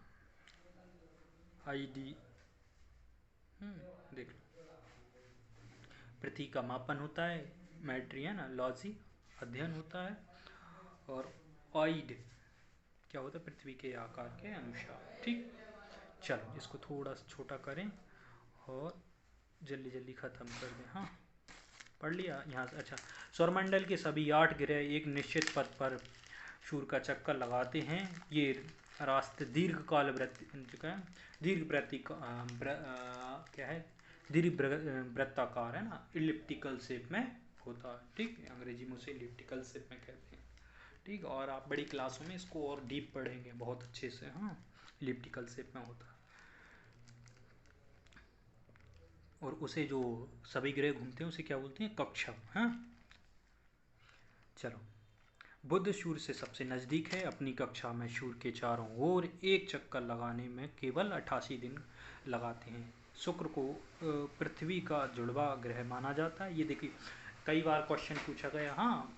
आईडी। देख लो, पृथ्वी का मापन होता है, मैट्री है ना, लॉजी अध्ययन होता है, और ऑइड क्या होता है? पृथ्वी के आकार के अनुसार, ठीक। चलो इसको थोड़ा सा छोटा करें, और जल्दी जल्दी ख़त्म कर दें। हाँ, पढ़ लिया यहाँ से। अच्छा, सौरमंडल के सभी 8 ग्रह एक निश्चित पथ पर सूर्य का चक्कर लगाते हैं। ये रास्ते दीर्घकाल वृत्ति क्या है, दीर्घ वृत्ताकार है ना, इलिप्टिकल शेप में होता है। ठीक, अंग्रेजी में उसे इलिप्टिकल शेप में कहते हैं। ठीक, और आप बड़ी क्लासों में इसको और डीप पढ़ेंगे बहुत अच्छे से। हाँ, इलिप्टिकल शेप में होता है। और उसे जो सभी ग्रह घूमते हैं उसे क्या बोलते हैं, कक्षक। हाँ, चलो, बुध सूर्य से सबसे नज़दीक है। अपनी कक्षा में सूर्य के चारों ओर एक चक्कर लगाने में केवल 88 दिन लगाते हैं। शुक्र को पृथ्वी का जुड़वा ग्रह माना जाता है। ये देखिए, कई बार क्वेश्चन पूछा गया। हाँ,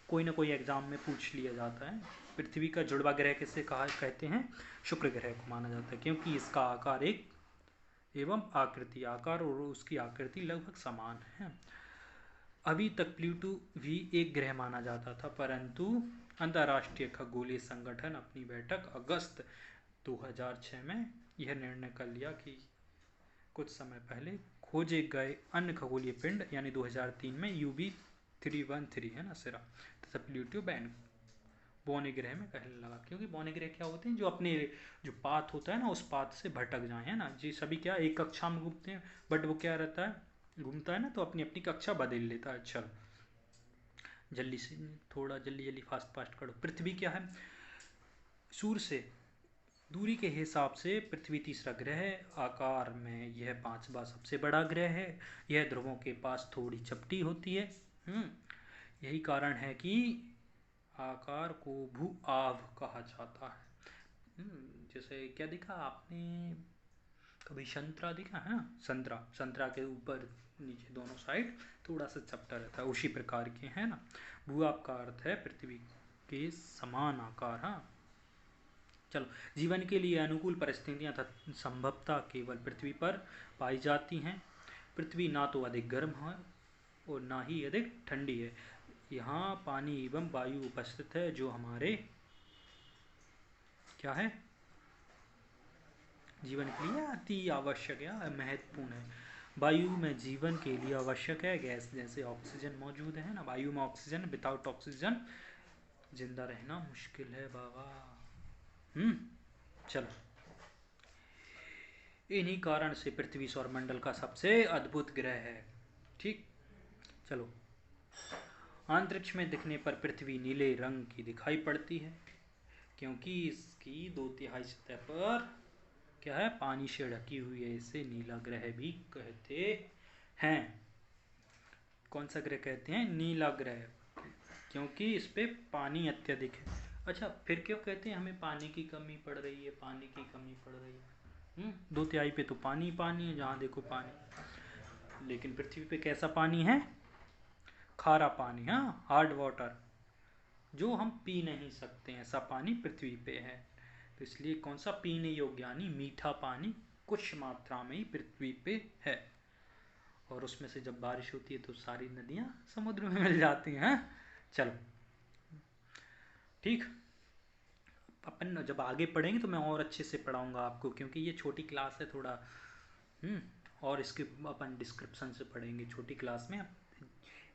कोई ना कोई एग्जाम में पूछ लिया जाता है। पृथ्वी का जुड़वा ग्रह किसे कहा कहते हैं, शुक्र ग्रह को माना जाता है, क्योंकि इसका आकार एक एवं आकार और उसकी आकृति लगभग समान है। अभी तक प्लूटो भी एक ग्रह माना जाता था, परंतु अंतर्राष्ट्रीय खगोलीय संगठन अपनी बैठक अगस्त 2006 में यह निर्णय कर लिया कि कुछ समय पहले खोजे गए अन्य खगोलीय पिंड यानी 2003 में UB 313 है ना सिरा तथा प्लूटो बौने ग्रह में कहने लगा। क्योंकि बौने ग्रह क्या होते हैं, जो अपने जो पाथ होता है ना उस पाथ से भटक जाए, है ना। जी, सभी क्या एक कक्षा में घूमते हैं, बट वो क्या रहता है, घूमता है ना, तो अपनी अपनी कक्षा बदल लेता है। चलो, जल्दी से थोड़ा जल्दी फास्ट करो। पृथ्वी क्या है, सूर्य से दूरी के हिसाब से पृथ्वी तीसरा ग्रह है। आकार में यह 5वां सबसे बड़ा ग्रह है। यह ध्रुवों के पास थोड़ी चपटी होती है। यही कारण है कि आकार को भू आव कहा जाता है। जैसे क्या देखा आपने कभी, संतरा देखा है ना, संतरा के ऊपर नीचे दोनों साइड थोड़ा सा चपटा रहता है, उसी प्रकार के, है ना। भूआब का अर्थ है पृथ्वी के समान आकार। हाँ, चलो, जीवन के लिए अनुकूल परिस्थितियां संभवतः केवल पृथ्वी पर पाई जाती हैं। पृथ्वी ना तो अधिक गर्म है और ना ही अधिक ठंडी है। यहाँ पानी एवं वायु उपस्थित है, जो हमारे क्या है, जीवन के लिए अति आवश्यक या महत्वपूर्ण है। वायु में जीवन के लिए आवश्यक है। गैस जैसे ऑक्सीजन मौजूद है ना, वायु में ऑक्सीजन, विदाउट ऑक्सीजन जिंदा रहना मुश्किल है बाबा। चलो, इन्हीं कारण से पृथ्वी सौरमंडल का सबसे अद्भुत ग्रह है। ठीक, चलो, अंतरिक्ष में दिखने पर पृथ्वी नीले रंग की दिखाई पड़ती है, क्योंकि इसकी 2/3 सतह पर क्या है, पानी से ढकी हुई है। इसे नीला ग्रह भी कहते हैं। कौन सा ग्रह कहते हैं, नीला ग्रह, क्योंकि इस पे पानी अत्यधिक है। अच्छा, फिर क्यों कहते हैं हमें पानी की कमी पड़ रही है, पानी की कमी पड़ रही है। 2/3 पे तो पानी पानी है, जहाँ देखो पानी। लेकिन पृथ्वी पे कैसा पानी है, खारा पानी। हाँ, हार्ड वाटर, जो हम पी नहीं सकते, ऐसा पानी पृथ्वी पे है। तो इसलिए कौन सा पीने योग्य यानी मीठा पानी कुछ मात्रा में ही पृथ्वी पे है। और उसमें से जब बारिश होती है तो सारी नदियाँ समुद्र में मिल जाती हैं। चलो, ठीक, अपन जब आगे पढ़ेंगे तो मैं और अच्छे से पढ़ाऊँगा आपको, क्योंकि ये छोटी क्लास है थोड़ा। और इसके अपन डिस्क्रिप्शन से पढ़ेंगे छोटी क्लास में।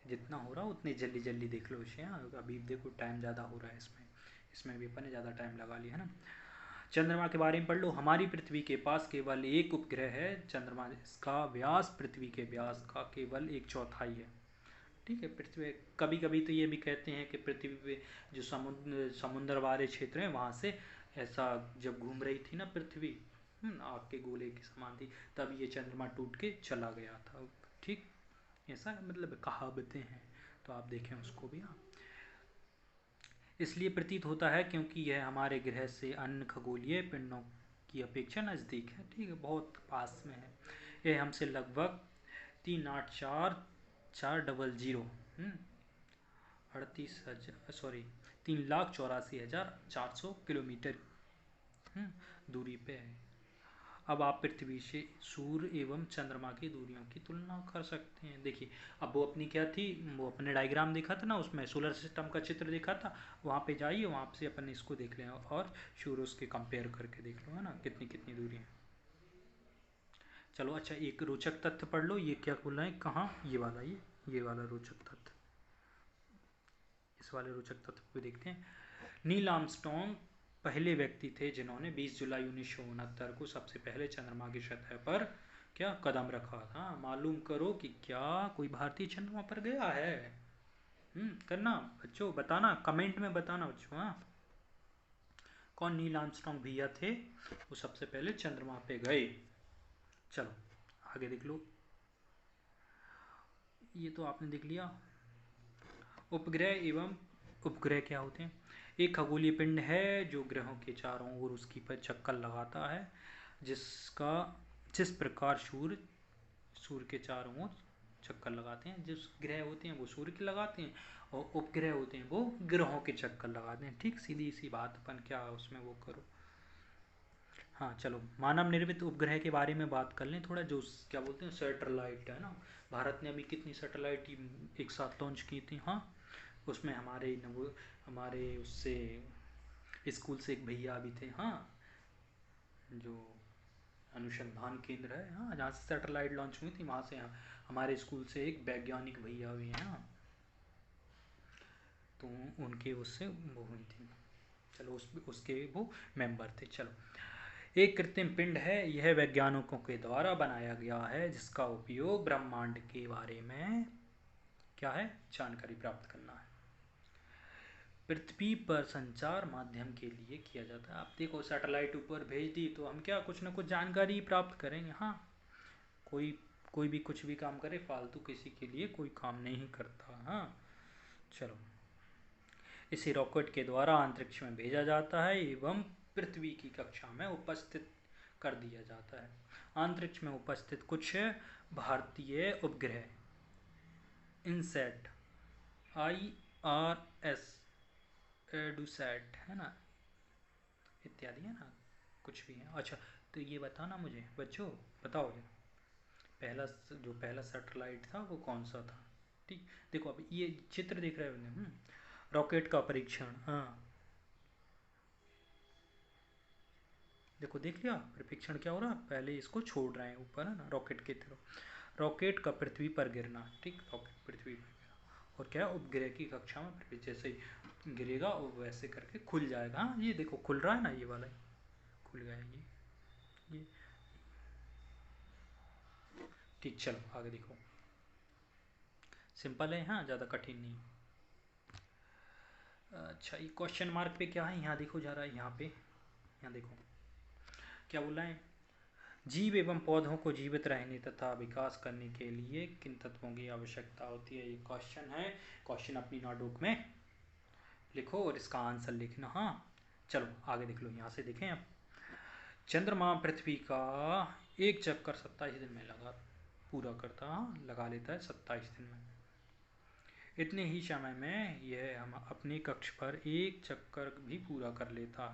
जितना हो रहा उतनी जल्दी जल्दी देख लो इसे। अभी देखो टाइम ज़्यादा हो रहा है इसमें भी अपन ने ज़्यादा टाइम लगा लिया, है ना। चंद्रमा के बारे में पढ़ लो। हमारी पृथ्वी के पास केवल एक उपग्रह है, चंद्रमा। इसका व्यास पृथ्वी के व्यास का केवल 1/4 है। ठीक है, पृथ्वी, कभी कभी तो ये भी कहते हैं कि पृथ्वी पे जो समुद्र वाले क्षेत्र हैं वहाँ से ऐसा जब घूम रही थी ना पृथ्वी, आग के गोले के समान थी, तब ये चंद्रमा टूट के चला गया था। ठीक, ऐसा मतलब कहावतें हैं, तो आप देखें उसको भी। हाँ, इसलिए प्रतीत होता है क्योंकि यह हमारे ग्रह से अन्य खगोलीय पिंडों की अपेक्षा नज़दीक है। ठीक है, बहुत पास में है। यह हमसे लगभग 3,84,400 3,84,400 किलोमीटर दूरी पे है। अब आप पृथ्वी से सूर्य एवं चंद्रमा की दूरियों की तुलना कर सकते हैं। देखिए, अब वो अपनी क्या थी, वो अपने डायग्राम देखा था ना, उसमें सोलर सिस्टम का चित्र देखा था। वहाँ पे जाइए, वहाँ से अपन इसको देख लें और सूर्य उसके कंपेयर करके देख लो, है ना, कितनी कितनी दूरी है। चलो अच्छा, एक रोचक तथ्य पढ़ लो, ये क्या बोल रहे हैं, कहाँ, ये वाला रोचक तथ्य, इस वाले रोचक तथ्य को देखते हैं। नील आर्मस्ट्रॉन्ग पहले व्यक्ति थे जिन्होंने 20 जुलाई 1969 को सबसे पहले चंद्रमा की सतह पर क्या कदम रखा था। मालूम करो कि क्या कोई भारतीय चंद्रमा पर गया है। करना बच्चों, बताना कमेंट में, बताना बच्चों। हाँ, कौन नील आर्मस्ट्रॉन्ग भैया थे, वो सबसे पहले चंद्रमा पे गए। चलो आगे देख लो, ये तो आपने देख लिया। उपग्रह एवं उपग्रह क्या होते हैं? एक खगोलीय पिंड है जो ग्रहों के चारों ओर उसकी पर चक्कर लगाता है, जिसका जिस प्रकार सूर्य के चारों ओर चक्कर लगाते हैं। जिस ग्रह होते हैं वो सूर्य के लगाते हैं, और उपग्रह होते हैं वो ग्रहों के चक्कर लगाते हैं। ठीक, सीधी सी बात, अपन क्या उसमें वो करो। हाँ चलो, मानव निर्मित उपग्रह के बारे में बात कर लें थोड़ा, जो क्या बोलते हैं सैटेलाइट है ना। भारत ने अभी कितनी सैटेलाइट एक साथ लॉन्च की थी। हाँ, उसमें हमारे उससे स्कूल से एक भैया भी थे। हाँ, जो अनुसंधान केंद्र है, हाँ, जहाँ से सैटेलाइट लॉन्च हुई थी, वहाँ से हमारे स्कूल से एक वैज्ञानिक भैया भी हैं। हाँ, तो उनके उससे वो हुई थी। चलो उसके वो मेंबर थे। चलो, एक कृत्रिम पिंड है, यह वैज्ञानिकों के द्वारा बनाया गया है, जिसका उपयोग ब्रह्मांड के बारे में क्या है, जानकारी प्राप्त करना है। पृथ्वी पर संचार माध्यम के लिए किया जाता है। आप देखो, सैटेलाइट ऊपर भेज दी तो हम क्या कुछ ना कुछ जानकारी प्राप्त करेंगे। हाँ, कोई कोई भी कुछ भी काम करे, फालतू किसी के लिए कोई काम नहीं करता। हाँ चलो, इसे रॉकेट के द्वारा अंतरिक्ष में भेजा जाता है एवं पृथ्वी की कक्षा में उपस्थित कर दिया जाता है। अंतरिक्ष में उपस्थित कुछ भारतीय उपग्रह इनसैट, IRS, एडुसैट है ना, इत्यादि है ना, कुछ भी है। अच्छा, तो ये बताना मुझे बच्चों, बताओ ये पहला सैटेलाइट था वो कौन सा था। ठीक, देखो अब ये चित्र देख रहे हो, रॉकेट का परीक्षण। हाँ, देखो देख लिया परीक्षण क्या हो रहा है, पहले इसको छोड़ रहे हैं ऊपर है ना, रॉकेट के थ्रू, रॉकेट का पृथ्वी पर गिरना। ठीक, रॉकेट पृथ्वी पर गिरा, और क्या, उपग्रह की कक्षा में पृथ्वी जैसे ही गिरेगा और वैसे करके खुल जाएगा। हाँ, ये देखो खुल रहा है ना, ये वाला खुल गया ये। ठीक, चलो आगे देखो, सिंपल है, हाँ, ज़्यादा कठिन नहीं। अच्छा, ये क्वेश्चन मार्क पे क्या है, यहाँ देखो जा रहा है, यहाँ पे, यहाँ देखो क्या बोल रहा है, जीव एवं पौधों को जीवित रहने तथा विकास करने के लिए किन तत्वों की आवश्यकता होती है, ये क्वेश्चन है। क्वेश्चन अपनी नोटबुक में लिखो और इसका आंसर लिखना। हाँ चलो आगे देख लो, यहाँ से देखें अब, चंद्रमा पृथ्वी का एक चक्कर 27 दिन में पूरा करता, लगा लेता है 27 दिन में। इतने ही समय में यह हम अपनी कक्ष पर एक चक्कर भी पूरा कर लेता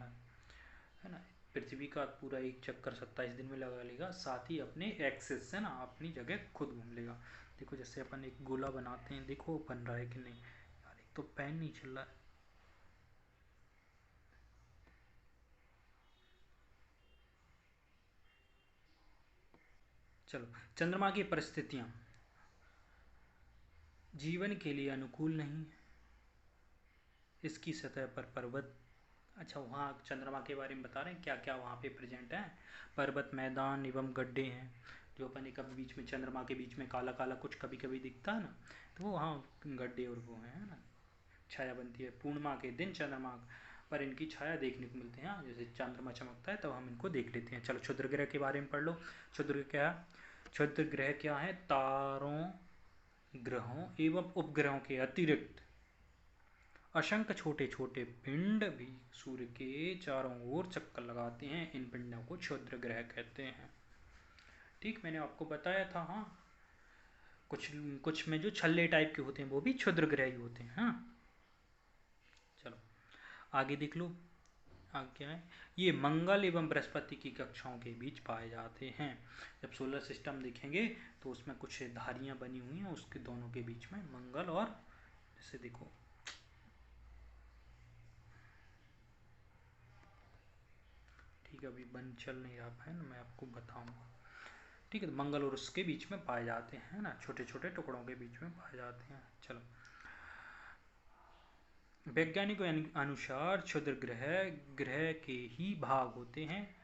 है ना। पृथ्वी का पूरा एक चक्कर 27 दिन में लगा लेगा, साथ ही अपने एक्सिस से ना अपनी जगह खुद घूम लेगा। देखो जैसे अपन एक गोला बनाते हैं, देखो बन रहा है कि नहीं यार, एक तो पेन नहीं चल रहा है। चलो, चंद्रमा की परिस्थितियाँ जीवन के लिए अनुकूल नहीं, इसकी सतह पर पर्वत, अच्छा वहाँ चंद्रमा के बारे में बता रहे हैं क्या क्या वहाँ पे प्रेजेंट है, पर्वत, मैदान एवं गड्ढे हैं। जो अपन कभी बीच में चंद्रमा के बीच में काला काला कुछ कभी कभी दिखता है ना, तो वो वहाँ गड्ढे और वो है ना, छाया बनती है। पूर्णिमा के दिन चंद्रमा पर इनकी छाया देखने को मिलती है। हाँ, जैसे चंद्रमा चमकता है तब हम इनको देख लेते हैं। चलो, क्षुद्र ग्रह के बारे में पढ़ लो। क्षुद्र क्या, क्षुद्र ग्रह क्या है, तारों, ग्रहों एवं उपग्रहों के अतिरिक्त असंख्य छोटे छोटे पिंड भी सूर्य के चारों ओर चक्कर लगाते हैं। इन पिंडों को क्षुद्र ग्रह कहते हैं। ठीक, मैंने आपको बताया था। हाँ, कुछ कुछ में जो छल्ले टाइप के होते हैं वो भी क्षुद्र ग्रह ही होते हैं। हाँ चलो आगे देख लो, आगे क्या है, ये मंगल एवं बृहस्पति की कक्षाओं के बीच पाए जाते हैं। जब सोलर सिस्टम देखेंगे तो उसमें कुछ धारियां बनी हुई हैं, उसके दोनों के बीच में मंगल और, जैसे देखो ठीक है, अभी बन चल नहीं रहा है ना, मैं आपको बताऊंगा। ठीक है, तो मंगल और उसके बीच में पाए जाते हैं ना, छोटे छोटे टुकड़ों के बीच में पाए जाते हैं। चलो, वैज्ञानिकों के अनुसार क्षुद्र ग्रह ग्रह के ही भाग होते हैं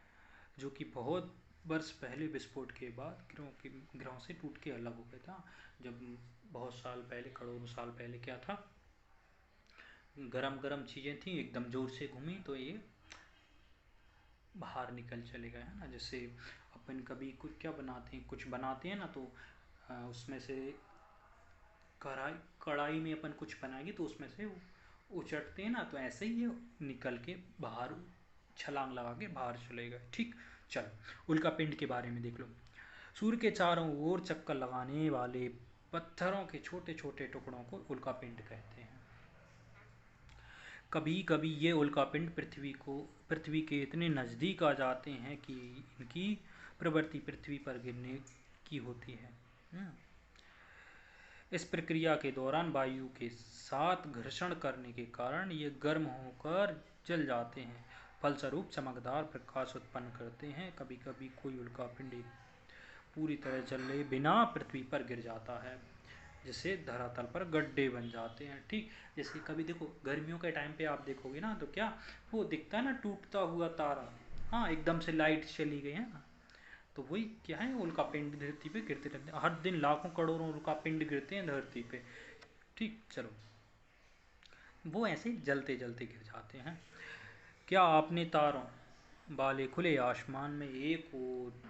जो कि बहुत वर्ष पहले विस्फोट के बाद ग्रहों से टूट के अलग हो गया था। जब बहुत साल पहले, करोड़ों साल पहले क्या था, गरम गरम चीज़ें थी, एकदम जोर से घूमी तो ये बाहर निकल चले गए, है ना। जैसे अपन कभी कुछ क्या बनाते हैं, कुछ बनाते हैं ना, तो उसमें से कढ़ाई कढ़ाई में अपन कुछ बनाएंगे तो उसमें से उचटते हैं ना, तो ऐसे ही ये निकल के बाहर छलांग लगा के बाहर चले गए। ठीक, चलो उल्का पिंड के बारे में देख लो। सूर्य के चारों ओर चक्कर लगाने वाले पत्थरों के छोटे छोटे टुकड़ों को उल्का पिंड कहते हैं। कभी कभी ये उल्कापिंड पृथ्वी के इतने नज़दीक आ जाते हैं कि इनकी प्रवृत्ति पृथ्वी पर गिरने की होती है। इस प्रक्रिया के दौरान वायु के साथ घर्षण करने के कारण ये गर्म होकर जल जाते हैं, फलस्वरूप चमकदार प्रकाश उत्पन्न करते हैं। कभी कभी कोई उल्कापिंड पूरी तरह जले बिना पृथ्वी पर गिर जाता है, जिससे धरातल पर गड्ढे बन जाते हैं। ठीक, जैसे कभी देखो गर्मियों के टाइम पे आप देखोगे ना, तो क्या वो दिखता है ना, टूटता हुआ तारा, हाँ, एकदम से लाइट चली गई है ना, तो वही क्या है, उल्का पिंड धरती पे गिरते रहते हैं। हर दिन लाखों करोड़ों उल्का पिंड गिरते हैं धरती पे। ठीक, चलो, वो ऐसे जलते जलते गिर जाते हैं। क्या आपने तारों वाले खुले आसमान में एक ओर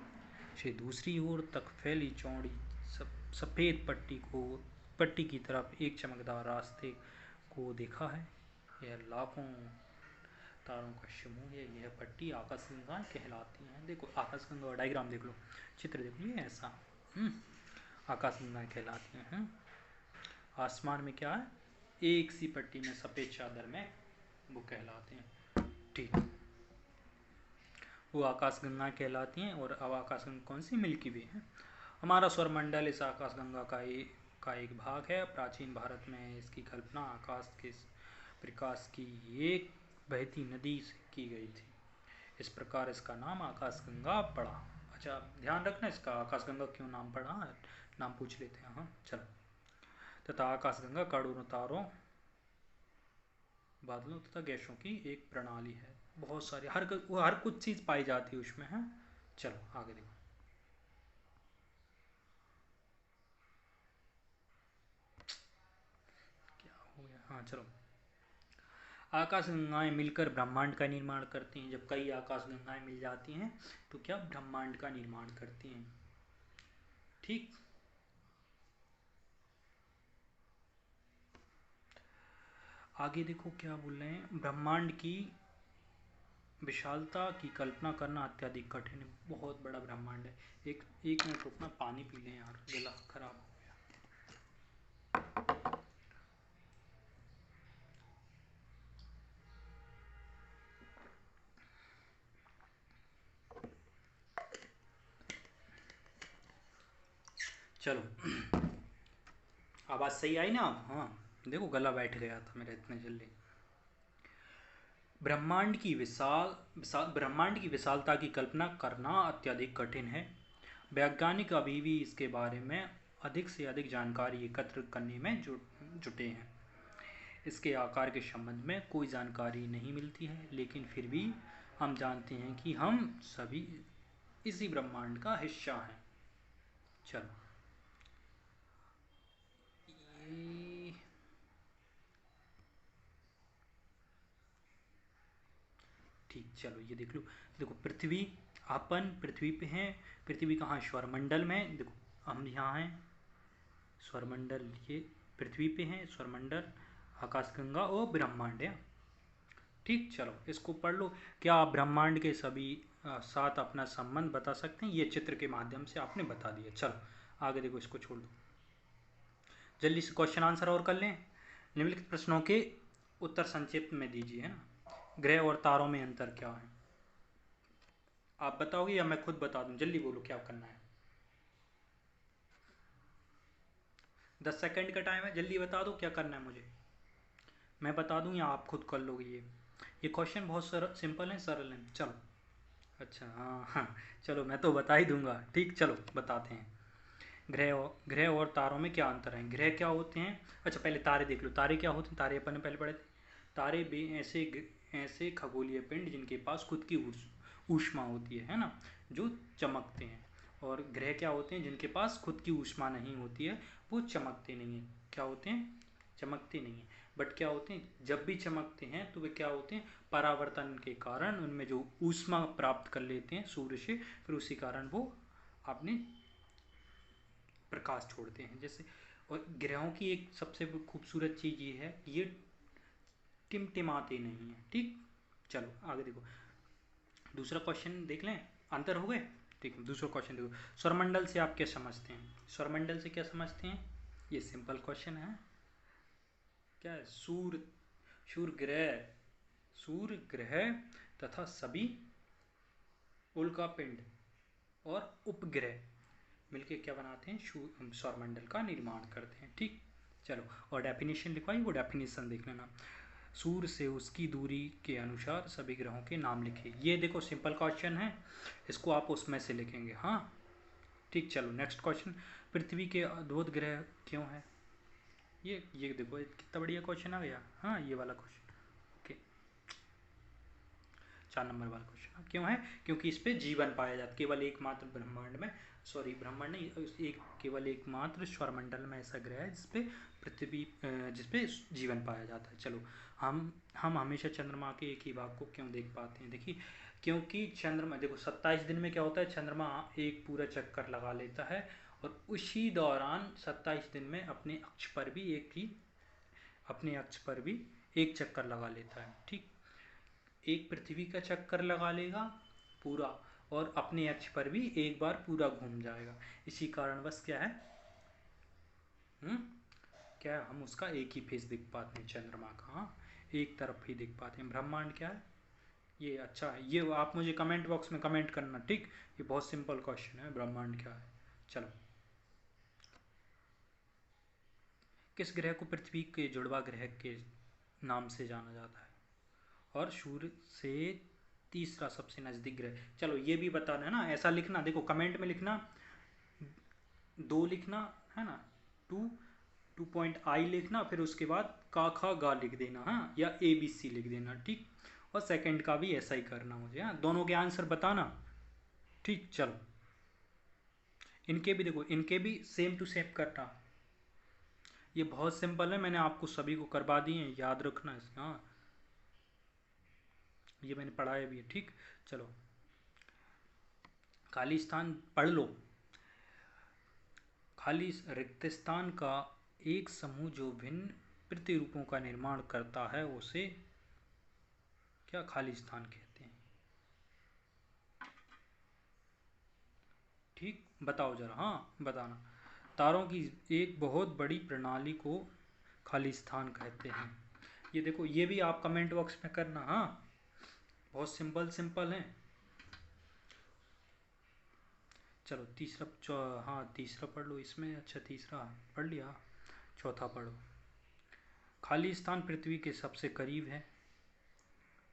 से दूसरी ओर तक फैली चौड़ी सफ़ेद पट्टी की तरफ एक चमकदार रास्ते को देखा है? यह लाखों तारों का समूह है। यह पट्टी आकाशगंगा कहलाती है। देखो आकाशगंगा का डायग्राम देख लो, चित्र देख लो, ये ऐसा आकाशगंगा कहलाती है। आसमान में क्या है, एक सी पट्टी में सफ़ेद चादर में वो कहलाते हैं। ठीक, वो आकाशगंगा कहलाती हैं। और अब आकाशगंगा कौन सी, मिल्की वे है। हमारा सौरमंडल इस आकाशगंगा का एक भाग है। प्राचीन भारत में इसकी कल्पना आकाश के प्रकाश की एक बहती नदी से की गई थी। इस प्रकार इसका नाम आकाशगंगा पड़ा। अच्छा, ध्यान रखना इसका आकाशगंगा क्यों नाम पड़ा, नाम पूछ लेते हैं। हाँ, चलो। तथा आकाशगंगा करोड़ों तारों, बादलों तथा गैसों की एक प्रणाली है। बहुत सारी हर कुछ चीज़ पाई जाती है उसमें है। चलो आगे देखो। क्या हो गया, हाँ चलो। आकाशगंगाएं मिलकर ब्रह्मांड का निर्माण करती हैं। जब कई आकाशगंगाएं मिल जाती हैं तो क्या ब्रह्मांड का निर्माण करती हैं। ठीक, आगे देखो क्या बोल रहे हैं। ब्रह्मांड की विशालता की कल्पना करना अत्यधिक कठिन है। बहुत बड़ा ब्रह्मांड है। एक मिनट रुकना, पानी पी लें यार, गला खराब हो गया। चलो, आवाज़ सही आई ना अब? हाँ, देखो गला बैठ गया था मेरा इतने जल्दी। ब्रह्मांड की विशालता की कल्पना करना अत्यधिक कठिन है। वैज्ञानिक अभी भी इसके बारे में अधिक से अधिक जानकारी एकत्र करने में जुटे हैं। इसके आकार के संबंध में कोई जानकारी नहीं मिलती है, लेकिन फिर भी हम जानते हैं कि हम सभी इसी ब्रह्मांड का हिस्सा हैं। चलो, ये ठीक, चलो ये देख लो। देखो पृथ्वी, अपन पृथ्वी पे हैं। पृथ्वी कहाँ, स्वरमंडल में। देखो हम यहाँ हैं, स्वरमंडल, ये पृथ्वी पे हैं, स्वरमंडल, आकाशगंगा और ब्रह्मांड है। ठीक, चलो इसको पढ़ लो। क्या आप ब्रह्मांड के सभी साथ अपना संबंध बता सकते हैं? ये चित्र के माध्यम से आपने बता दिया। चलो आगे देखो, इसको छोड़ दो, जल्दी से क्वेश्चन आंसर और कर लें। निम्नलिखित प्रश्नों के उत्तर संक्षिप्त में दीजिए, है ना। ग्रह और तारों में अंतर क्या है? आप बताओगे या मैं खुद बता दूं? जल्दी बोलो क्या करना है। 10 सेकंड का टाइम है, जल्दी बता दो क्या करना है मुझे। मैं बता दूं या आप खुद कर लोगे? ये क्वेश्चन बहुत सिंपल है, सरल है। चलो अच्छा, हाँ हाँ, चलो मैं तो बता ही दूंगा, ठीक, चलो बताते हैं। ग्रह और तारों में क्या अंतर है? ग्रह क्या होते हैं? अच्छा, पहले तारे देख लो, तारे क्या होते हैं, तारे अपन ने पहले पढ़े थे। तारे भी ऐसे खगोलीय पिंड जिनके पास खुद की ऊष्मा होती है ना, जो चमकते हैं। और ग्रह क्या होते हैं? जिनके पास खुद की ऊष्मा नहीं होती है, वो चमकते नहीं हैं। क्या होते हैं? चमकते नहीं हैं। बट क्या होते हैं, जब भी चमकते हैं तो वे क्या होते हैं, परावर्तन के कारण उनमें जो ऊष्मा प्राप्त कर लेते हैं सूर्य से, फिर उसी कारण वो अपने प्रकाश छोड़ते हैं जैसे। और ग्रहों की एक सबसे खूबसूरत चीज़ ये है कि ये टिमटिमाते नहीं है, ठीक। चलो आगे देखो, दूसरा क्वेश्चन देख लें, अंतर हो गए। ठीक है, दूसरा क्वेश्चन देखो, स्वरमंडल से आप क्या समझते हैं? स्वरमंडल से क्या समझते हैं? ये सिंपल क्वेश्चन है। क्या है? सूर्य ग्रह तथा सभी उल्कापिंड और उपग्रह मिलके क्या बनाते हैं? सौरमंडल का निर्माण करते हैं, ठीक। चलो, और डेफिनेशन लिखवाई, वो डेफिनेशन देख लेना। सूर्य से उसकी दूरी के अनुसार सभी ग्रहों के नाम लिखिए। ये देखो सिंपल क्वेश्चन है, इसको आप उसमें से लिखेंगे, हाँ, ठीक। चलो नेक्स्ट क्वेश्चन, पृथ्वी के अद्भुत ग्रह क्यों है? ये देखो, ये कितना बढ़िया क्वेश्चन आ गया, हाँ, ये वाला क्वेश्चन। ओके, 4 नंबर वाला क्वेश्चन क्यों है? क्योंकि इस पे जीवन पाया जाता है, केवल एकमात्र ब्रह्मांड में, सॉरी ब्रह्मांड नहीं, केवल एकमात्र सौरमंडल में ऐसा ग्रह है जिसपे जिसपे जीवन पाया जाता है। चलो, हम हमेशा चंद्रमा के एक ही भाग को क्यों देख पाते हैं? देखिए, क्योंकि चंद्रमा देखो 27 दिन में क्या होता है, चंद्रमा एक पूरा चक्कर लगा लेता है, और उसी दौरान 27 दिन में अपने अक्ष पर भी एक चक्कर लगा लेता है, ठीक। एक पृथ्वी का चक्कर लगा लेगा पूरा, और अपने अक्ष पर भी एक बार पूरा घूम जाएगा। इसी कारणवश क्या है, हम्म, क्या है, हम उसका एक ही फेस दिख पाते हैं चंद्रमा का, हाँ, एक तरफ ही दिख पाते हैं। ब्रह्मांड क्या है? ये अच्छा है, ये आप मुझे कमेंट बॉक्स में कमेंट करना, ठीक। ये बहुत सिंपल क्वेश्चन है, ब्रह्मांड क्या है। चलो, किस ग्रह को पृथ्वी के जुड़वा ग्रह के नाम से जाना जाता है? और सूर्य से तीसरा सबसे नजदीक ग्रह, चलो ये भी बताना है ना, ऐसा लिखना, देखो कमेंट में लिखना, 2 लिखना है ना, 2 2 पॉइंट आई लिखना, फिर उसके बाद का खा गा लिख देना, हाँ, या ABC लिख देना, ठीक। और सेकंड का भी ऐसा ही करना मुझे, हाँ, दोनों के आंसर बताना, ठीक। चलो, इनके भी देखो, इनके भी सेम टू सेम करना। ये बहुत सिंपल है, मैंने आपको सभी को करवा दिए हैं, याद रखना इसका, हाँ, ये मैंने पढ़ाया भी है, ठीक। चलो, खाली स्थान पढ़ लो। खाली रिक्त स्थान का एक समूह जो भिन्न प्रतिरूपों का निर्माण करता है उसे क्या खाली स्थान कहते हैं? ठीक, बताओ जरा, हाँ बताना। तारों की एक बहुत बड़ी प्रणाली को खाली स्थान कहते हैं। ये देखो, ये भी आप कमेंट बॉक्स में करना, हाँ, बहुत सिंपल सिंपल है। चलो हाँ, तीसरा पढ़ लो इसमें, अच्छा तीसरा पढ़ लिया, चौथा पढ़ो। खाली स्थान पृथ्वी के सबसे करीब है।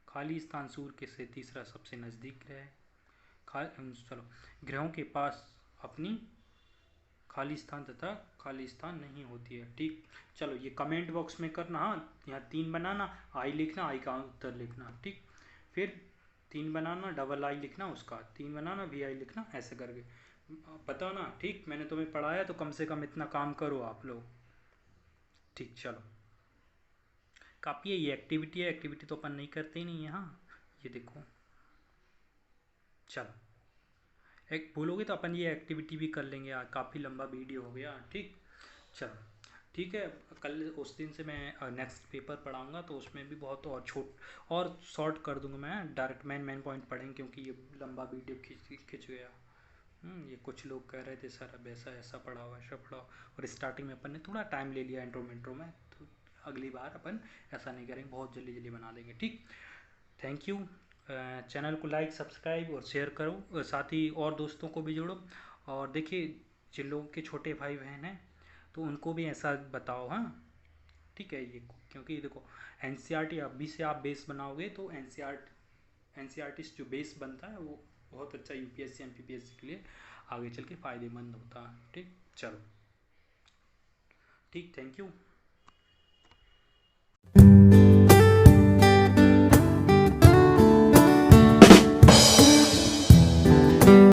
खाली स्थान सूर्य के से तीसरा सबसे नज़दीक ग्रह है। चलो, ग्रहों के पास अपनी खाली स्थान तथा खाली स्थान नहीं होती है, ठीक। चलो, ये कमेंट बॉक्स में करना, हाँ, यहाँ 3 बनाना, आई लिखना, आई का उत्तर लिखना, ठीक। फिर 3 बनाना, डबल आई लिखना, उसका 3 बनाना, VI लिखना, ऐसे करके बताना, ठीक। मैंने तुम्हें पढ़ाया तो कम से कम इतना काम करो आप लोग, ठीक। चलो, काफ़ी है, ये एक्टिविटी है, एक्टिविटी तो अपन नहीं करते ही नहीं है, हाँ, ये देखो। चलो, एक भूलोगे तो अपन ये एक्टिविटी भी कर लेंगे, यार काफ़ी लंबा वीडियो हो गया, ठीक। चलो, ठीक है, कल उस दिन से मैं नेक्स्ट पेपर पढ़ाऊँगा, तो उसमें भी बहुत और और शॉर्ट कर दूंगा मैं, डायरेक्ट मेन पॉइंट पढ़ेंगे, क्योंकि ये लंबा वीडियो खिंच गया। ये कुछ लोग कह रहे थे सर अब ऐसा ऐसा पढ़ाओ, ऐसा पढ़ाओ, और स्टार्टिंग में अपन ने थोड़ा टाइम ले लिया इंट्रो में, तो अगली बार अपन ऐसा नहीं करेंगे, बहुत जल्दी जल्दी बना देंगे, ठीक। Thank you. चैनल को लाइक सब्सक्राइब और शेयर करो, साथ ही और दोस्तों को भी जोड़ो। और देखिए, जिन लोगों के छोटे भाई बहन हैं तो उनको भी ऐसा बताओ, हाँ, ठीक है। ये क्योंकि देखो, NCERT अभी से आप बेस बनाओगे तो NCERT जो बेस बनता है वो बहुत अच्छा यूपीएससी एमपीपीएससी के लिए आगे चल के फ़ायदेमंद होता है। ठीक, चलो ठीक, थैंक यू।